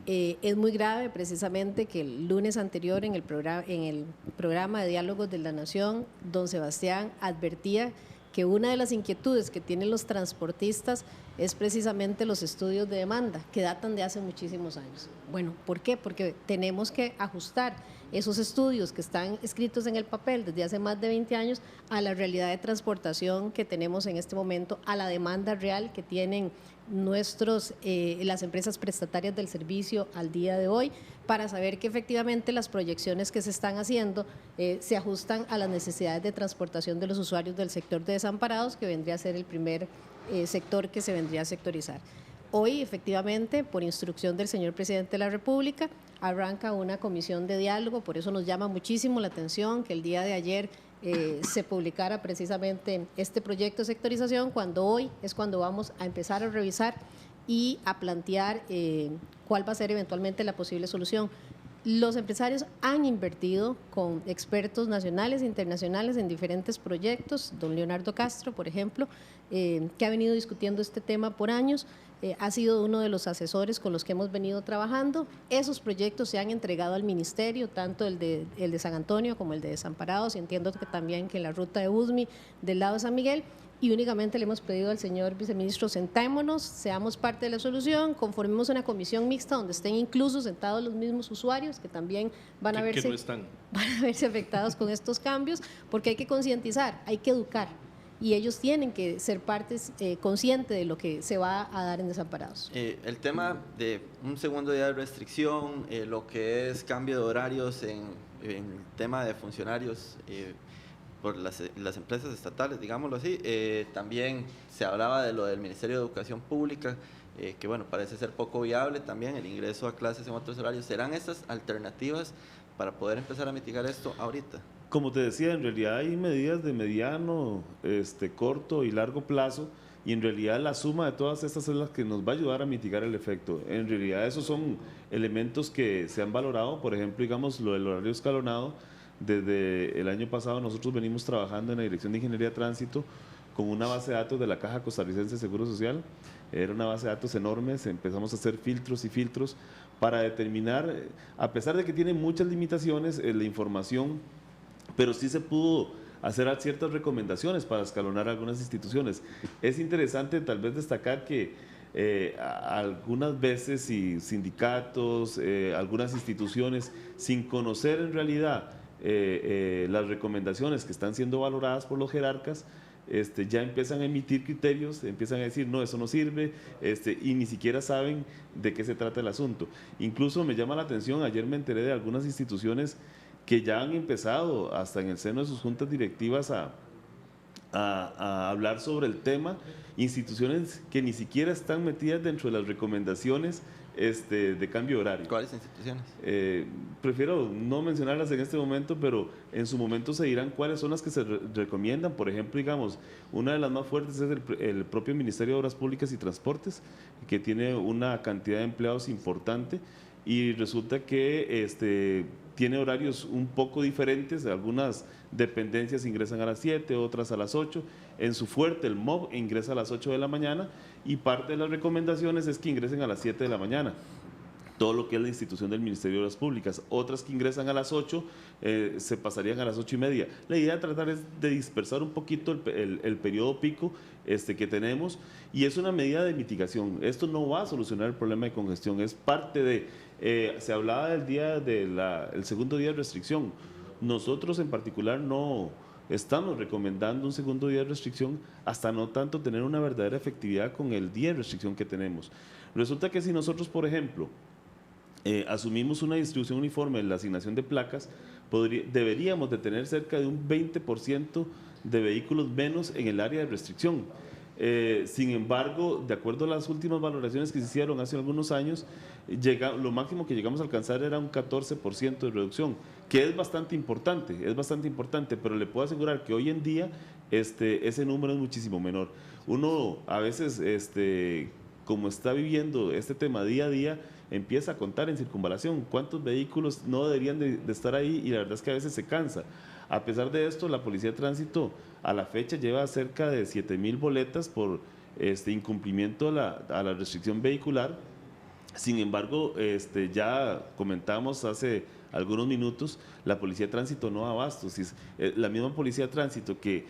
Es muy grave precisamente que el lunes anterior en el programa de Diálogos de la Nación, don Sebastián advertía que una de las inquietudes que tienen los transportistas es precisamente los estudios de demanda, que datan de hace muchísimos años. Bueno, ¿por qué? Porque tenemos que ajustar esos estudios que están escritos en el papel desde hace más de 20 años a la realidad de transportación que tenemos en este momento, a la demanda real que tienen las empresas prestatarias del servicio al día de hoy, para saber que efectivamente las proyecciones que se están haciendo se ajustan a las necesidades de transportación de los usuarios del sector de desamparados, que vendría a ser el primer sector que se vendría a sectorizar. Hoy, efectivamente, por instrucción del señor presidente de la República, arranca una comisión de diálogo, por eso nos llama muchísimo la atención que el día de ayer se publicara precisamente este proyecto de sectorización, cuando hoy es cuando vamos a empezar a revisar y a plantear cuál va a ser eventualmente la posible solución. Los empresarios han invertido con expertos nacionales e internacionales en diferentes proyectos. Don Leonardo Castro, por ejemplo, que ha venido discutiendo este tema por años, ha sido uno de los asesores con los que hemos venido trabajando. Esos proyectos se han entregado al ministerio, tanto el de San Antonio como el de Desamparados, y entiendo que también que la ruta de Usme del lado de San Miguel. Y únicamente le hemos pedido al señor viceministro, sentémonos, seamos parte de la solución, conformemos una comisión mixta donde estén incluso sentados los mismos usuarios que también van a verse afectados con estos cambios, porque hay que concientizar, hay que educar, y ellos tienen que ser partes conscientes de lo que se va a dar en Desamparados. El tema de un segundo día de restricción, lo que es cambio de horarios en el tema de funcionarios por las empresas estatales, digámoslo así. También se hablaba de lo del Ministerio de Educación Pública, que bueno, parece ser poco viable también, el ingreso a clases en otros horarios. ¿Serán estas alternativas para poder empezar a mitigar esto ahorita? Como te decía, en realidad hay medidas de mediano, corto y largo plazo, y en realidad la suma de todas estas es la que nos va a ayudar a mitigar el efecto. En realidad esos son elementos que se han valorado, por ejemplo, digamos, lo del horario escalonado. Desde el año pasado nosotros venimos trabajando en la Dirección de Ingeniería de Tránsito con una base de datos de la Caja Costarricense de Seguro Social. Era una base de datos enorme, empezamos a hacer filtros y filtros para determinar, a pesar de que tiene muchas limitaciones la información, pero sí se pudo hacer ciertas recomendaciones para escalonar algunas instituciones. Es interesante tal vez destacar que algunas veces sindicatos, algunas instituciones, sin conocer en realidad las recomendaciones que están siendo valoradas por los jerarcas, ya empiezan a emitir criterios, empiezan a decir, no, eso no sirve, y ni siquiera saben de qué se trata el asunto. Incluso me llama la atención, ayer me enteré de algunas instituciones que ya han empezado, hasta en el seno de sus juntas directivas, a hablar sobre el tema, instituciones que ni siquiera están metidas dentro de las recomendaciones de cambio de horario. ¿Cuáles instituciones? Prefiero no mencionarlas en este momento, pero en su momento se dirán cuáles son las que se recomiendan. Por ejemplo, digamos, una de las más fuertes es el propio Ministerio de Obras Públicas y Transportes, que tiene una cantidad de empleados importante y resulta que tiene horarios un poco diferentes. Algunas dependencias ingresan a las 7, otras a las 8. En su fuerte, el MOB ingresa a las 8 de la mañana y parte de las recomendaciones es que ingresen a las 7 de la mañana. Todo lo que es la institución del Ministerio de Obras Públicas. Otras que ingresan a las 8 se pasarían a las 8:30. La idea de tratar es de dispersar un poquito el periodo pico que tenemos, y es una medida de mitigación. Esto no va a solucionar el problema de congestión, es parte de... se hablaba del segundo día de restricción. Nosotros en particular no estamos recomendando un segundo día de restricción hasta no tanto tener una verdadera efectividad con el día de restricción que tenemos. Resulta que si nosotros, por ejemplo, asumimos una distribución uniforme en la asignación de placas, deberíamos de tener cerca de un 20% de vehículos menos en el área de restricción. Sin embargo, de acuerdo a las últimas valoraciones que se hicieron hace algunos años, lo máximo que llegamos a alcanzar era un 14% de reducción, que es bastante importante, pero le puedo asegurar que hoy en día ese número es muchísimo menor. Uno a veces, como está viviendo este tema día a día, empieza a contar en circunvalación cuántos vehículos no deberían de estar ahí, y la verdad es que a veces se cansa. A pesar de esto, la Policía de Tránsito a la fecha lleva cerca de 7,000 boletas por incumplimiento a la restricción vehicular. Sin embargo, ya comentamos hace algunos minutos, la Policía de Tránsito no da abasto. La misma Policía de Tránsito que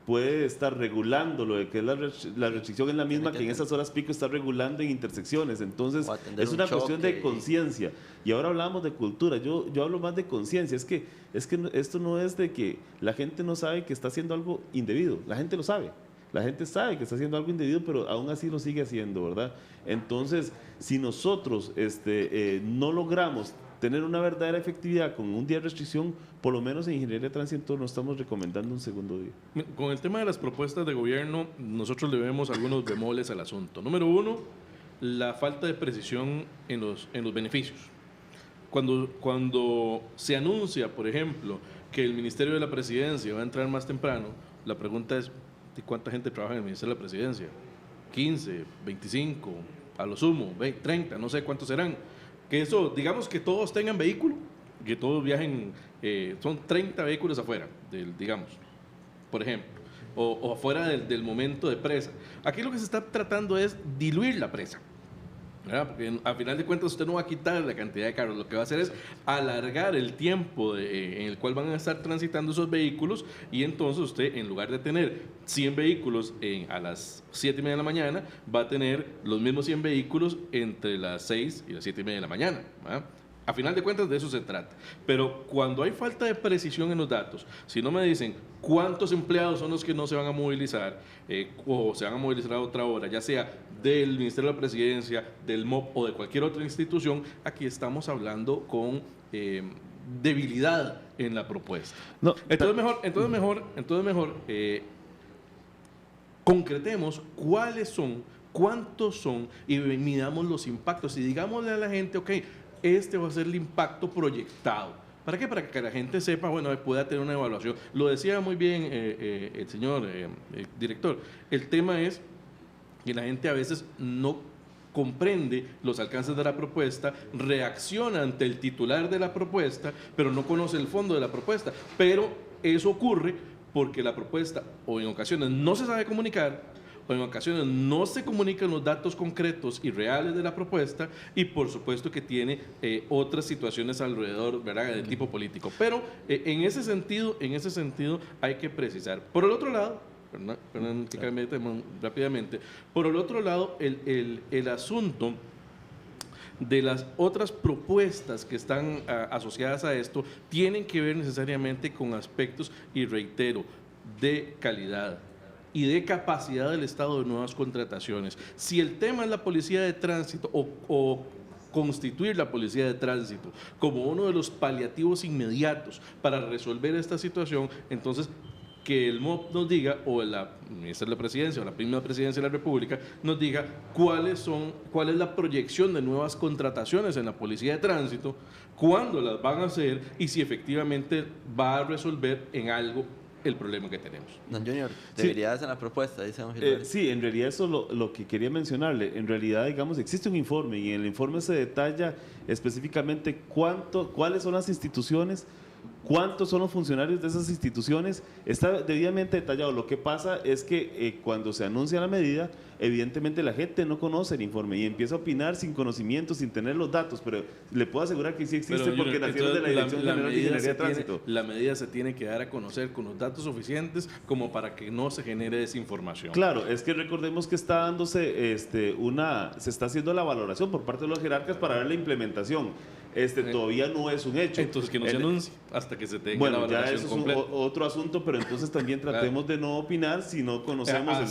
puede estar regulando lo de que es la restricción, es la misma que en esas horas pico está regulando en intersecciones. Entonces es una cuestión de conciencia. Y ahora hablamos de cultura, yo hablo más de conciencia. Es que esto no es de que la gente no sabe que está haciendo algo indebido, la gente lo sabe. La gente sabe que está haciendo algo indebido, pero aún así lo sigue haciendo, ¿verdad? Entonces, si nosotros no logramos tener una verdadera efectividad con un día de restricción, por lo menos en Ingeniería de Tránsito no estamos recomendando un segundo día. Con el tema de las propuestas de gobierno, nosotros le vemos algunos bemoles al asunto. Número uno, la falta de precisión en los beneficios. Cuando se anuncia, por ejemplo, que el Ministerio de la Presidencia va a entrar más temprano, la pregunta es, ¿cuánta gente trabaja en el Ministerio de la Presidencia? 15, 25, a lo sumo, 20, 30, no sé cuántos serán. Que eso, digamos que todos tengan vehículo, que todos viajen, son 30 vehículos afuera, digamos, por ejemplo, o afuera del momento de presa. Aquí lo que se está tratando es diluir la presa, ¿verdad? Porque a final de cuentas usted no va a quitar la cantidad de carros, lo que va a hacer es alargar el tiempo en el cual van a estar transitando esos vehículos, y entonces usted, en lugar de tener 100 vehículos a las 7:30 de la mañana, va a tener los mismos 100 vehículos entre las 6 y las 7:30 de la mañana, ¿verdad? A final de cuentas de eso se trata. Pero cuando hay falta de precisión en los datos, si no me dicen cuántos empleados son los que no se van a movilizar o se van a movilizar a otra hora, ya sea del Ministerio de la Presidencia, del MOP o de cualquier otra institución, aquí estamos hablando con debilidad en la propuesta. No, entonces mejor concretemos cuáles son, cuántos son, y midamos los impactos y digámosle a la gente, ok, este va a ser el impacto proyectado. ¿Para qué? Para que la gente sepa, bueno, pueda tener una evaluación. Lo decía muy bien el señor director. El tema es que la gente a veces no comprende los alcances de la propuesta, reacciona ante el titular de la propuesta, pero no conoce el fondo de la propuesta. Pero eso ocurre porque la propuesta o en ocasiones no se sabe comunicar, o en ocasiones no se comunican los datos concretos y reales de la propuesta, y por supuesto que tiene otras situaciones alrededor, ¿verdad?, de tipo político. Pero en ese sentido hay que precisar. Por el otro lado, perdón que cambie de tema rápidamente, por el otro lado, el asunto de las otras propuestas que están asociadas a esto tienen que ver necesariamente con aspectos, y reitero, de calidad y de capacidad del Estado de nuevas contrataciones. Si el tema es la policía de tránsito o constituir la policía de tránsito como uno de los paliativos inmediatos para resolver esta situación, entonces que el MOP nos diga, o la Ministerio de la Presidencia o la Primera Presidencia de la República nos diga cuál es la proyección de nuevas contrataciones en la policía de tránsito, cuándo las van a hacer y si efectivamente va a resolver en algo el problema que tenemos. Don Junior, debilidades en la propuesta, dice don Gilberto. Sí, en realidad eso es lo que quería mencionarle. En realidad, digamos, existe un informe y en el informe se detalla específicamente cuáles son las instituciones, cuántos son los funcionarios de esas instituciones, está debidamente detallado. Lo que pasa es que cuando se anuncia la medida, evidentemente la gente no conoce el informe y empieza a opinar sin conocimiento, sin tener los datos, pero le puedo asegurar que sí existe, pero, porque nacieron de la Dirección General de Ingeniería de Tránsito. La medida se tiene que dar a conocer con los datos suficientes como para que no se genere desinformación. Claro, es que recordemos que está dándose se está haciendo la valoración por parte de los jerarcas para ver la implementación. Todavía no es un hecho. Entonces que no se anuncie hasta que se tenga la valoración ya eso completa. Es otro asunto, pero entonces también tratemos de no opinar si no conocemos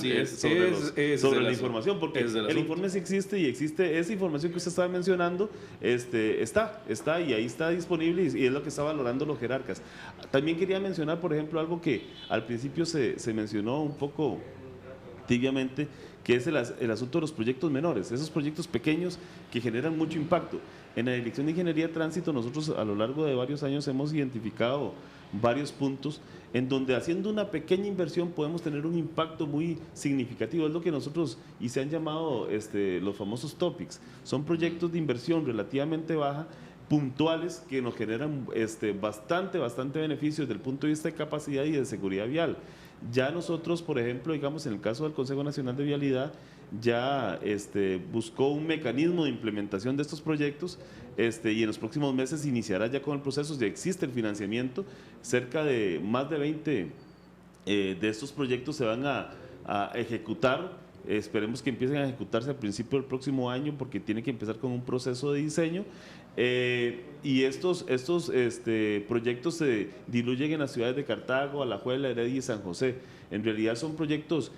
sobre la información, porque el informe sí existe y existe esa información que usted estaba mencionando, está y ahí está disponible y es lo que está valorando los jerarcas. También quería mencionar, por ejemplo, algo que al principio se mencionó un poco tibiamente, que es el asunto de los proyectos menores, esos proyectos pequeños que generan mucho impacto. En la Dirección de Ingeniería de Tránsito nosotros a lo largo de varios años hemos identificado varios puntos en donde haciendo una pequeña inversión podemos tener un impacto muy significativo. Es lo que nosotros, y se han llamado los famosos topics, son proyectos de inversión relativamente baja, puntuales, que nos generan bastante beneficio desde el punto de vista de capacidad y de seguridad vial. Ya nosotros, por ejemplo, digamos en el caso del Consejo Nacional de Vialidad, ya buscó un mecanismo de implementación de estos proyectos y en los próximos meses iniciará ya con el proceso. Ya existe el financiamiento, cerca de más de 20 de estos proyectos se van a ejecutar. Esperemos que empiecen a ejecutarse al principio del próximo año porque tiene que empezar con un proceso de diseño. Y estos proyectos se diluyen en las ciudades de Cartago, Alajuela, Heredia y San José. En realidad son proyectos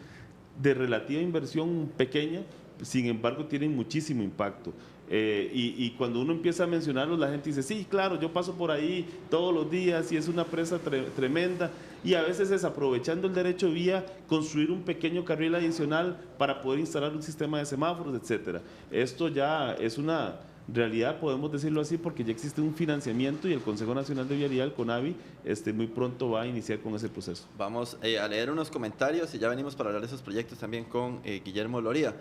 de relativa inversión pequeña, sin embargo tienen muchísimo impacto. Y cuando uno empieza a mencionarlos, la gente dice, sí, claro, yo paso por ahí todos los días y es una presa tremenda. Y a veces es aprovechando el derecho vía, construir un pequeño carril adicional para poder instalar un sistema de semáforos, etcétera. Esto ya es una realidad, podemos decirlo así, porque ya existe un financiamiento y el Consejo Nacional de Vialidad, el CONAVI, muy pronto va a iniciar con ese proceso. Vamos a leer unos comentarios y ya venimos para hablar de esos proyectos también con Guillermo Loría.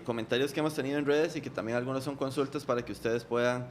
Comentarios que hemos tenido en redes y que también algunos son consultas para que ustedes puedan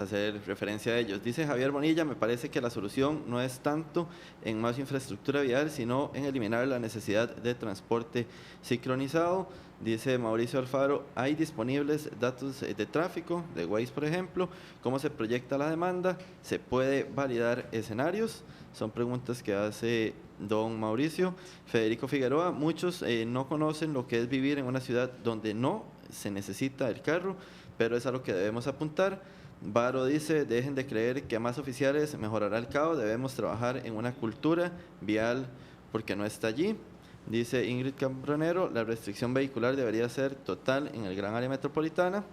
hacer referencia a ellos. Dice Javier Bonilla, me parece que la solución no es tanto en más infraestructura vial, sino en eliminar la necesidad de transporte sincronizado. Dice Mauricio Alfaro, ¿hay disponibles datos de tráfico, de Waze por ejemplo? ¿Cómo se proyecta la demanda? ¿Se puede validar escenarios? Son preguntas que hace don Mauricio. Federico Figueroa, muchos no conocen lo que es vivir en una ciudad donde no se necesita el carro, pero es a lo que debemos apuntar. Varo dice, dejen de creer que a más oficiales mejorará el caos, debemos trabajar en una cultura vial porque no está allí. Dice Ingrid Cambronero, la restricción vehicular debería ser total en el gran área metropolitana.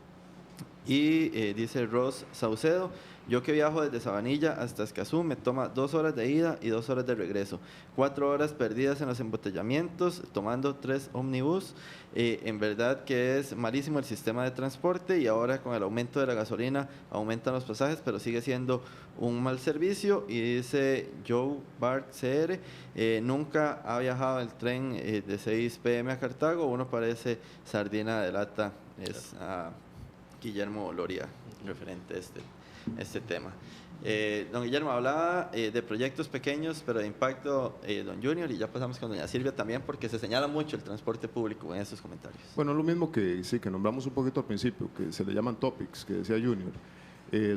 Y dice Ross Saucedo, yo que viajo desde Sabanilla hasta Escazú me toma 2 horas de ida y 2 horas de regreso, 4 horas perdidas en los embotellamientos, tomando 3 ómnibus. En verdad que es malísimo el sistema de transporte y ahora con el aumento de la gasolina aumentan los pasajes, pero sigue siendo un mal servicio. Y dice Joe Bart CR, nunca ha viajado el tren de 6 p.m. a Cartago, uno parece sardina de lata. Es Guillermo Loría, referente a este tema. Don Guillermo hablaba de proyectos pequeños, pero de impacto, don Junior, y ya pasamos con doña Silvia también, porque se señala mucho el transporte público en estos comentarios. Bueno, lo mismo que sí, que nombramos un poquito al principio, que se le llaman topics, que decía Junior.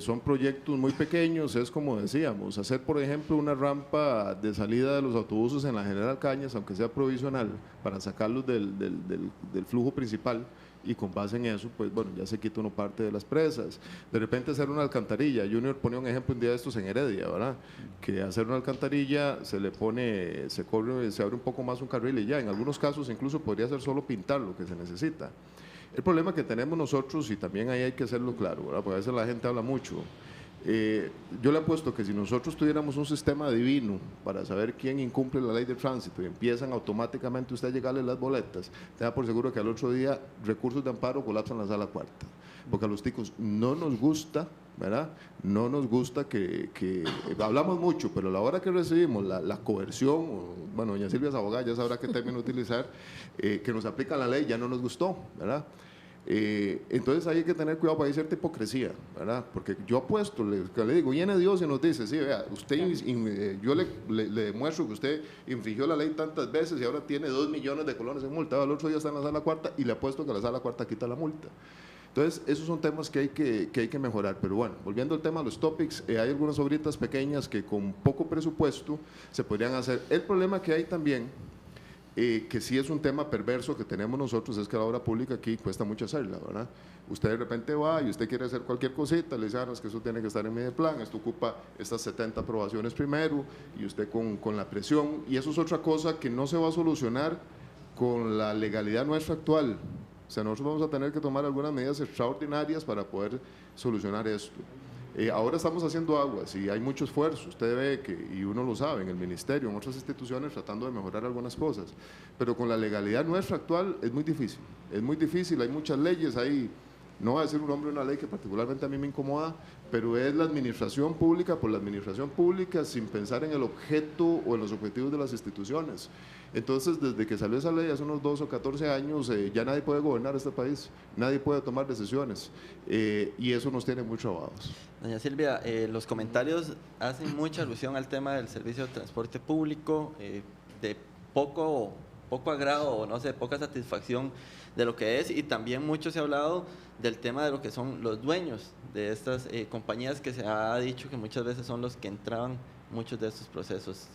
Son proyectos muy pequeños, es como decíamos, hacer por ejemplo una rampa de salida de los autobuses en la General Cañas, aunque sea provisional, para sacarlos del flujo principal, y con base en eso, pues bueno, ya se quita una parte de las presas. De repente hacer una alcantarilla, Junior ponía un ejemplo un día de estos en Heredia, ¿verdad? Que hacer una alcantarilla se le pone, se abre un poco más un carril y ya, en algunos casos incluso podría ser solo pintar lo que se necesita. El problema que tenemos nosotros, y también ahí hay que hacerlo claro, ¿verdad? Porque a veces la gente habla mucho. Yo le apuesto que si nosotros tuviéramos un sistema divino para saber quién incumple la ley de tránsito y empiezan automáticamente usted a llegarle las boletas, tenga por seguro que al otro día recursos de amparo colapsan la sala cuarta. Porque a los ticos no nos gusta, ¿verdad? No nos gusta que hablamos mucho, pero a la hora que recibimos la coerción, bueno, doña Silvia es abogada, ya sabrá qué término utilizar, que nos aplican la ley, ya no nos gustó, ¿verdad? Entonces hay que tener cuidado, porque hay cierta hipocresía, ¿verdad? Porque yo apuesto, le digo, viene Dios y nos dice, sí, vea, usted, yo le demuestro que usted infringió la ley tantas veces y ahora tiene 2 millones de colones en multa, al otro día está en la sala cuarta y le apuesto que la sala cuarta quita la multa. Entonces, esos son temas que hay que mejorar. Pero bueno, volviendo al tema de los topics, hay algunas obritas pequeñas que con poco presupuesto se podrían hacer. El problema que hay también, que sí es un tema perverso que tenemos nosotros, es que la obra pública aquí cuesta mucho hacerla, ¿verdad? Usted de repente va y usted quiere hacer cualquier cosita, le dicen, es que eso tiene que estar en medio plan, esto ocupa estas 70 aprobaciones primero, y usted con la presión, y eso es otra cosa que no se va a solucionar con la legalidad nuestra actual. O sea, nosotros vamos a tener que tomar algunas medidas extraordinarias para poder solucionar esto. Ahora estamos haciendo aguas y hay mucho esfuerzo, usted ve que, y uno lo sabe, en el ministerio, en otras instituciones, tratando de mejorar algunas cosas, pero con la legalidad nuestra actual es muy difícil, hay muchas leyes, no voy a decir un nombre de una ley que particularmente a mí me incomoda, pero es la administración pública por la administración pública sin pensar en el objeto o en los objetivos de las instituciones. Entonces, desde que salió esa ley hace unos 12 o 14 años, ya nadie puede gobernar este país, nadie puede tomar decisiones, y eso nos tiene muy trabados. Doña Silvia, los comentarios hacen mucha alusión al tema del servicio de transporte público, de poco agrado o no sé, poca satisfacción de lo que es, y también mucho se ha hablado del tema de lo que son los dueños de estas compañías, que se ha dicho que muchas veces son los que entraban muchos de estos procesos.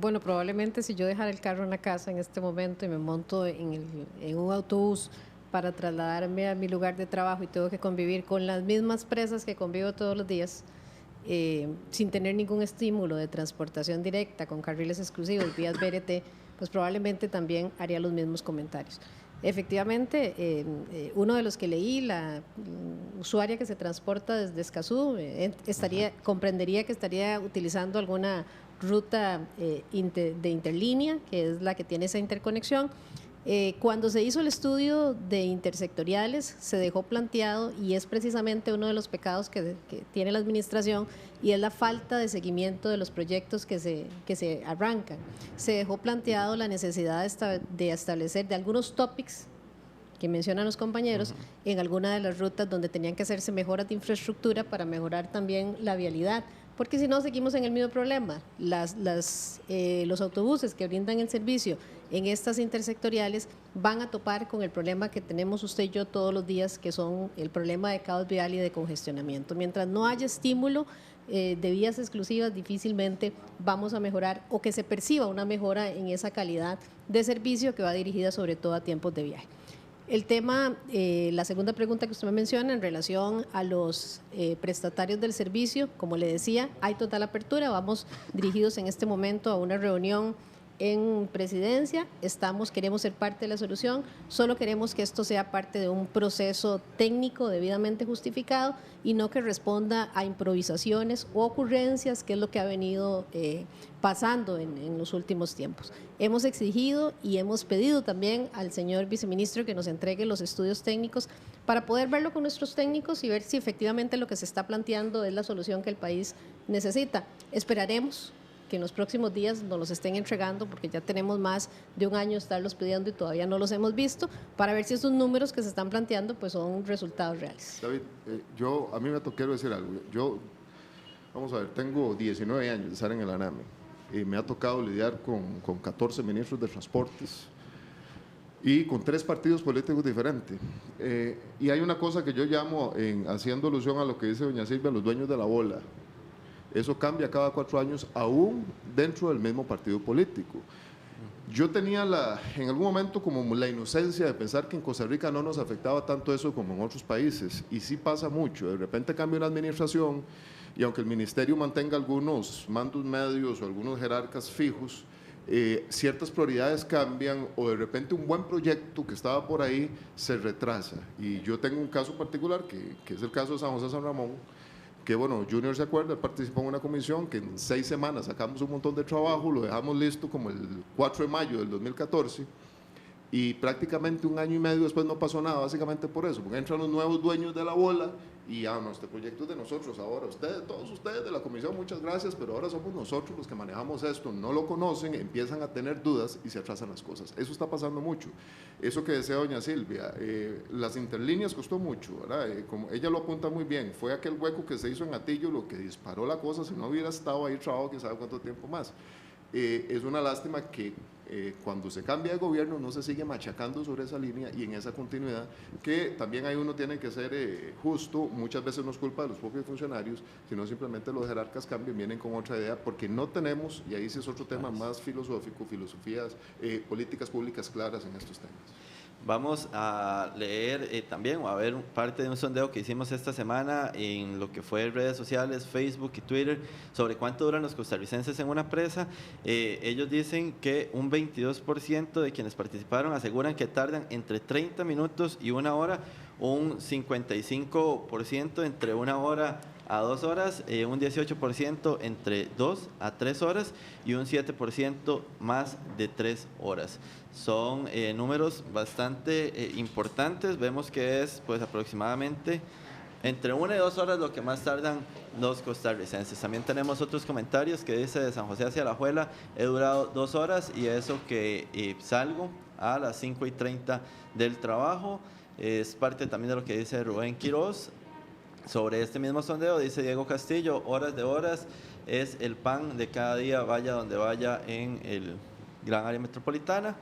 Bueno, probablemente si yo dejara el carro en la casa en este momento y me monto en un autobús para trasladarme a mi lugar de trabajo y tengo que convivir con las mismas presas que convivo todos los días, sin tener ningún estímulo de transportación directa, con carriles exclusivos, vías BRT, pues probablemente también haría los mismos comentarios. Efectivamente, uno de los que leí, la usuaria que se transporta desde Escazú, comprendería que estaría utilizando alguna ruta de interlínea, que es la que tiene esa interconexión. Cuando se hizo el estudio de intersectoriales, se dejó planteado, y es precisamente uno de los pecados que tiene la administración, y es la falta de seguimiento de los proyectos que se arrancan. Se dejó planteado la necesidad de establecer de algunos topics que mencionan los compañeros en alguna de las rutas donde tenían que hacerse mejoras de infraestructura para mejorar también la vialidad, porque si no seguimos en el mismo problema. Los autobuses que brindan el servicio en estas intersectoriales van a topar con el problema que tenemos usted y yo todos los días, que son el problema de caos vial y de congestionamiento. Mientras no haya estímulo de vías exclusivas, difícilmente vamos a mejorar, o que se perciba una mejora en esa calidad de servicio que va dirigida sobre todo a tiempos de viaje. El tema, la segunda pregunta que usted me menciona en relación a los prestatarios del servicio, como le decía, hay total apertura, vamos dirigidos en este momento a una reunión en presidencia, queremos ser parte de la solución, solo queremos que esto sea parte de un proceso técnico debidamente justificado y no que responda a improvisaciones o ocurrencias, que es lo que ha venido pasando en los últimos tiempos. Hemos exigido y hemos pedido también al señor viceministro que nos entregue los estudios técnicos para poder verlo con nuestros técnicos y ver si efectivamente lo que se está planteando es la solución que el país necesita. Esperaremos que en los próximos días nos los estén entregando, porque ya tenemos más de un año estarlos pidiendo y todavía no los hemos visto, para ver si esos números que se están planteando pues son resultados reales. David, a mí me quiero decir algo. Vamos a ver, tengo 19 años de estar en el ANAME y me ha tocado lidiar con 14 ministros de transportes y con 3 partidos políticos diferentes. Y hay una cosa que yo llamo, haciendo alusión a lo que dice doña Silvia, los dueños de la bola. Eso cambia cada 4 años, aún dentro del mismo partido político. Yo tenía en algún momento como la inocencia de pensar que en Costa Rica no nos afectaba tanto eso como en otros países, y sí pasa mucho. De repente cambia una administración y aunque el ministerio mantenga algunos mandos medios o algunos jerarcas fijos, ciertas prioridades cambian, o de repente un buen proyecto que estaba por ahí se retrasa. Y yo tengo un caso particular que es el caso de San José San Ramón, que bueno, Junior se acuerda, él participó en una comisión que en 6 semanas sacamos un montón de trabajo, lo dejamos listo como el 4 de mayo del 2014, y prácticamente 1 año y medio después no pasó nada, básicamente por eso, porque entran los nuevos dueños de la bola y no, este proyecto es de nosotros ahora, todos ustedes de la comisión, muchas gracias, pero ahora somos nosotros los que manejamos esto, no lo conocen, empiezan a tener dudas y se atrasan las cosas. Eso está pasando mucho. Eso que decía doña Silvia, las interlíneas costó mucho, ¿verdad? Como ella lo apunta muy bien, fue aquel hueco que se hizo en Atillo lo que disparó la cosa, si no hubiera estado ahí trabajo, quién sabe cuánto tiempo más. Es una lástima que cuando se cambia de gobierno no se sigue machacando sobre esa línea y en esa continuidad, que también ahí uno tiene que ser justo. Muchas veces no es culpa de los propios funcionarios, sino simplemente los jerarcas cambian, vienen con otra idea, porque no tenemos, y ahí sí es otro tema más filosófico, filosofías, políticas públicas claras en estos temas. Vamos a leer también, o a ver parte de un sondeo que hicimos esta semana en lo que fue redes sociales, Facebook y Twitter, sobre cuánto duran los costarricenses en una presa. Ellos dicen que un 22% de quienes participaron aseguran que tardan entre 30 minutos y 1 hora, un 55% entre 1 hora a 2 horas, un 18% entre 2 a 3 horas y un 7% más de 3 horas. Son números bastante importantes. Vemos que es pues aproximadamente entre 1 y 2 horas lo que más tardan los costarricenses. También tenemos otros comentarios que dice: de San José hacia Alajuela he durado 2 horas y eso que salgo a las 5:30 del trabajo. Es parte también de lo que dice Rubén Quiroz. Sobre este mismo sondeo dice Diego Castillo: horas de horas es el pan de cada día, vaya donde vaya en el gran área metropolitana.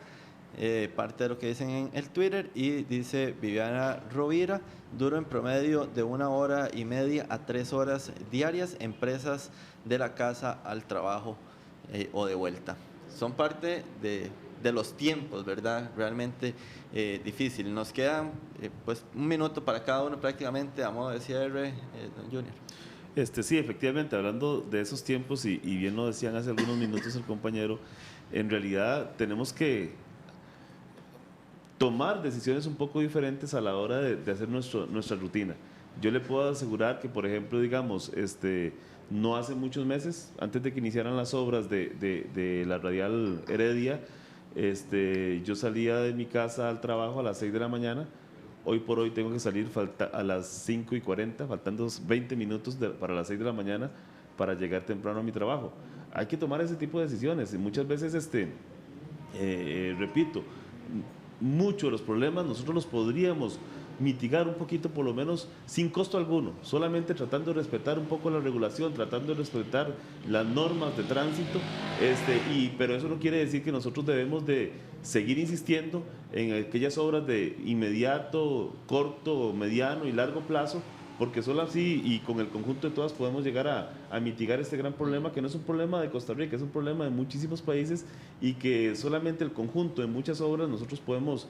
Parte de lo que dicen en el Twitter. Y dice Viviana Rovira: duro en promedio de 1 hora y media a 3 horas diarias, empresas de la casa al trabajo o de vuelta. Son parte de los tiempos, ¿verdad? Realmente difícil. Nos quedan pues 1 minuto para cada uno prácticamente a modo de cierre, don Junior. Sí, efectivamente, hablando de esos tiempos, y bien lo decían hace algunos minutos el compañero, en realidad tenemos que tomar decisiones un poco diferentes a la hora de hacer nuestra rutina. Yo le puedo asegurar que, por ejemplo, digamos, no hace muchos meses, antes de que iniciaran las obras de la radial Heredia, yo salía de mi casa al trabajo a las 6 de la mañana. Hoy por hoy tengo que salir a las 5:40, faltando 20 minutos para las 6 de la mañana para llegar temprano a mi trabajo. Hay que tomar ese tipo de decisiones y muchas veces, repito, muchos de los problemas nosotros los podríamos mitigar un poquito, por lo menos sin costo alguno, solamente tratando de respetar un poco la regulación, tratando de respetar las normas de tránsito, pero eso no quiere decir que nosotros debemos de seguir insistiendo en aquellas obras de inmediato, corto, mediano y largo plazo, porque solo así y con el conjunto de todas podemos llegar a mitigar este gran problema, que no es un problema de Costa Rica, es un problema de muchísimos países, y que solamente el conjunto de muchas obras nosotros podemos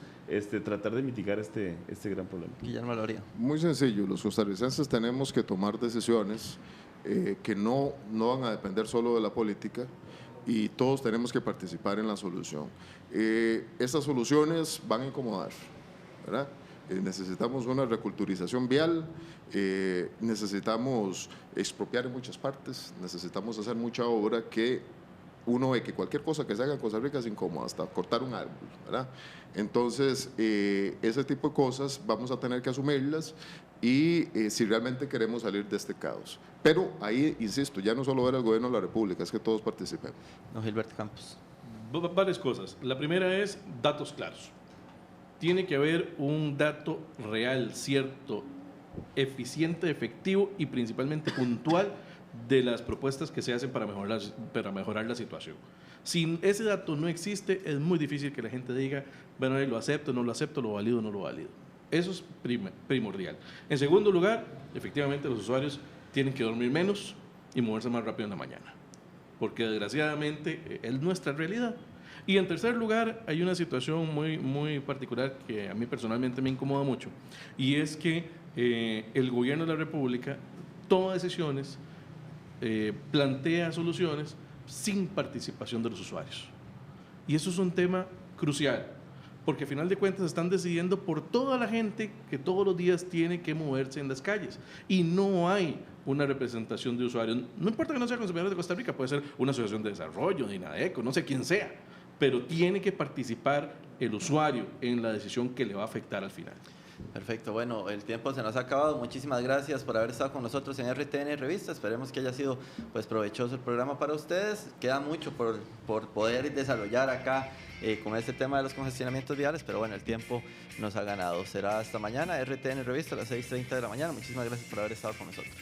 tratar de mitigar este gran problema. Guillermo Loria. Muy sencillo, los costarricenses tenemos que tomar decisiones que no van a depender solo de la política, y todos tenemos que participar en la solución. Estas soluciones van a incomodar, ¿verdad? Necesitamos una reculturización vial, necesitamos expropiar en muchas partes, necesitamos hacer mucha obra que uno ve que cualquier cosa que se haga en Costa Rica es incómoda, hasta cortar un árbol, ¿verdad? Entonces, ese tipo de cosas vamos a tener que asumirlas y si realmente queremos salir de este caos. Pero ahí, insisto, ya no solo ver al gobierno de la República, es que todos participemos. Don Gilberto Campos. Varias cosas. La primera es datos claros. Tiene que haber un dato real, cierto, eficiente, efectivo y principalmente puntual de las propuestas que se hacen para mejorar la situación. Si ese dato no existe, es muy difícil que la gente diga, bueno, lo acepto, no lo acepto, lo valido, no lo valido. Eso es primordial. En segundo lugar, efectivamente los usuarios tienen que dormir menos y moverse más rápido en la mañana, porque desgraciadamente es nuestra realidad. Y en tercer lugar, hay una situación muy particular que a mí personalmente me incomoda mucho, y es que el gobierno de la República toma decisiones, plantea soluciones sin participación de los usuarios. Y eso es un tema crucial, porque al final de cuentas están decidiendo por toda la gente que todos los días tiene que moverse en las calles, y no hay una representación de usuarios. No importa que no sea Consumidores de Costa Rica, puede ser una asociación de desarrollo, de INADECO, no sé quién sea, pero tiene que participar el usuario en la decisión que le va a afectar al final. Perfecto, bueno, el tiempo se nos ha acabado. Muchísimas gracias por haber estado con nosotros en RTN Revista. Esperemos que haya sido pues provechoso el programa para ustedes. Queda mucho por poder desarrollar acá con este tema de los congestionamientos viales, pero bueno, el tiempo nos ha ganado. Será hasta mañana, RTN Revista a las 6:30 de la mañana. Muchísimas gracias por haber estado con nosotros.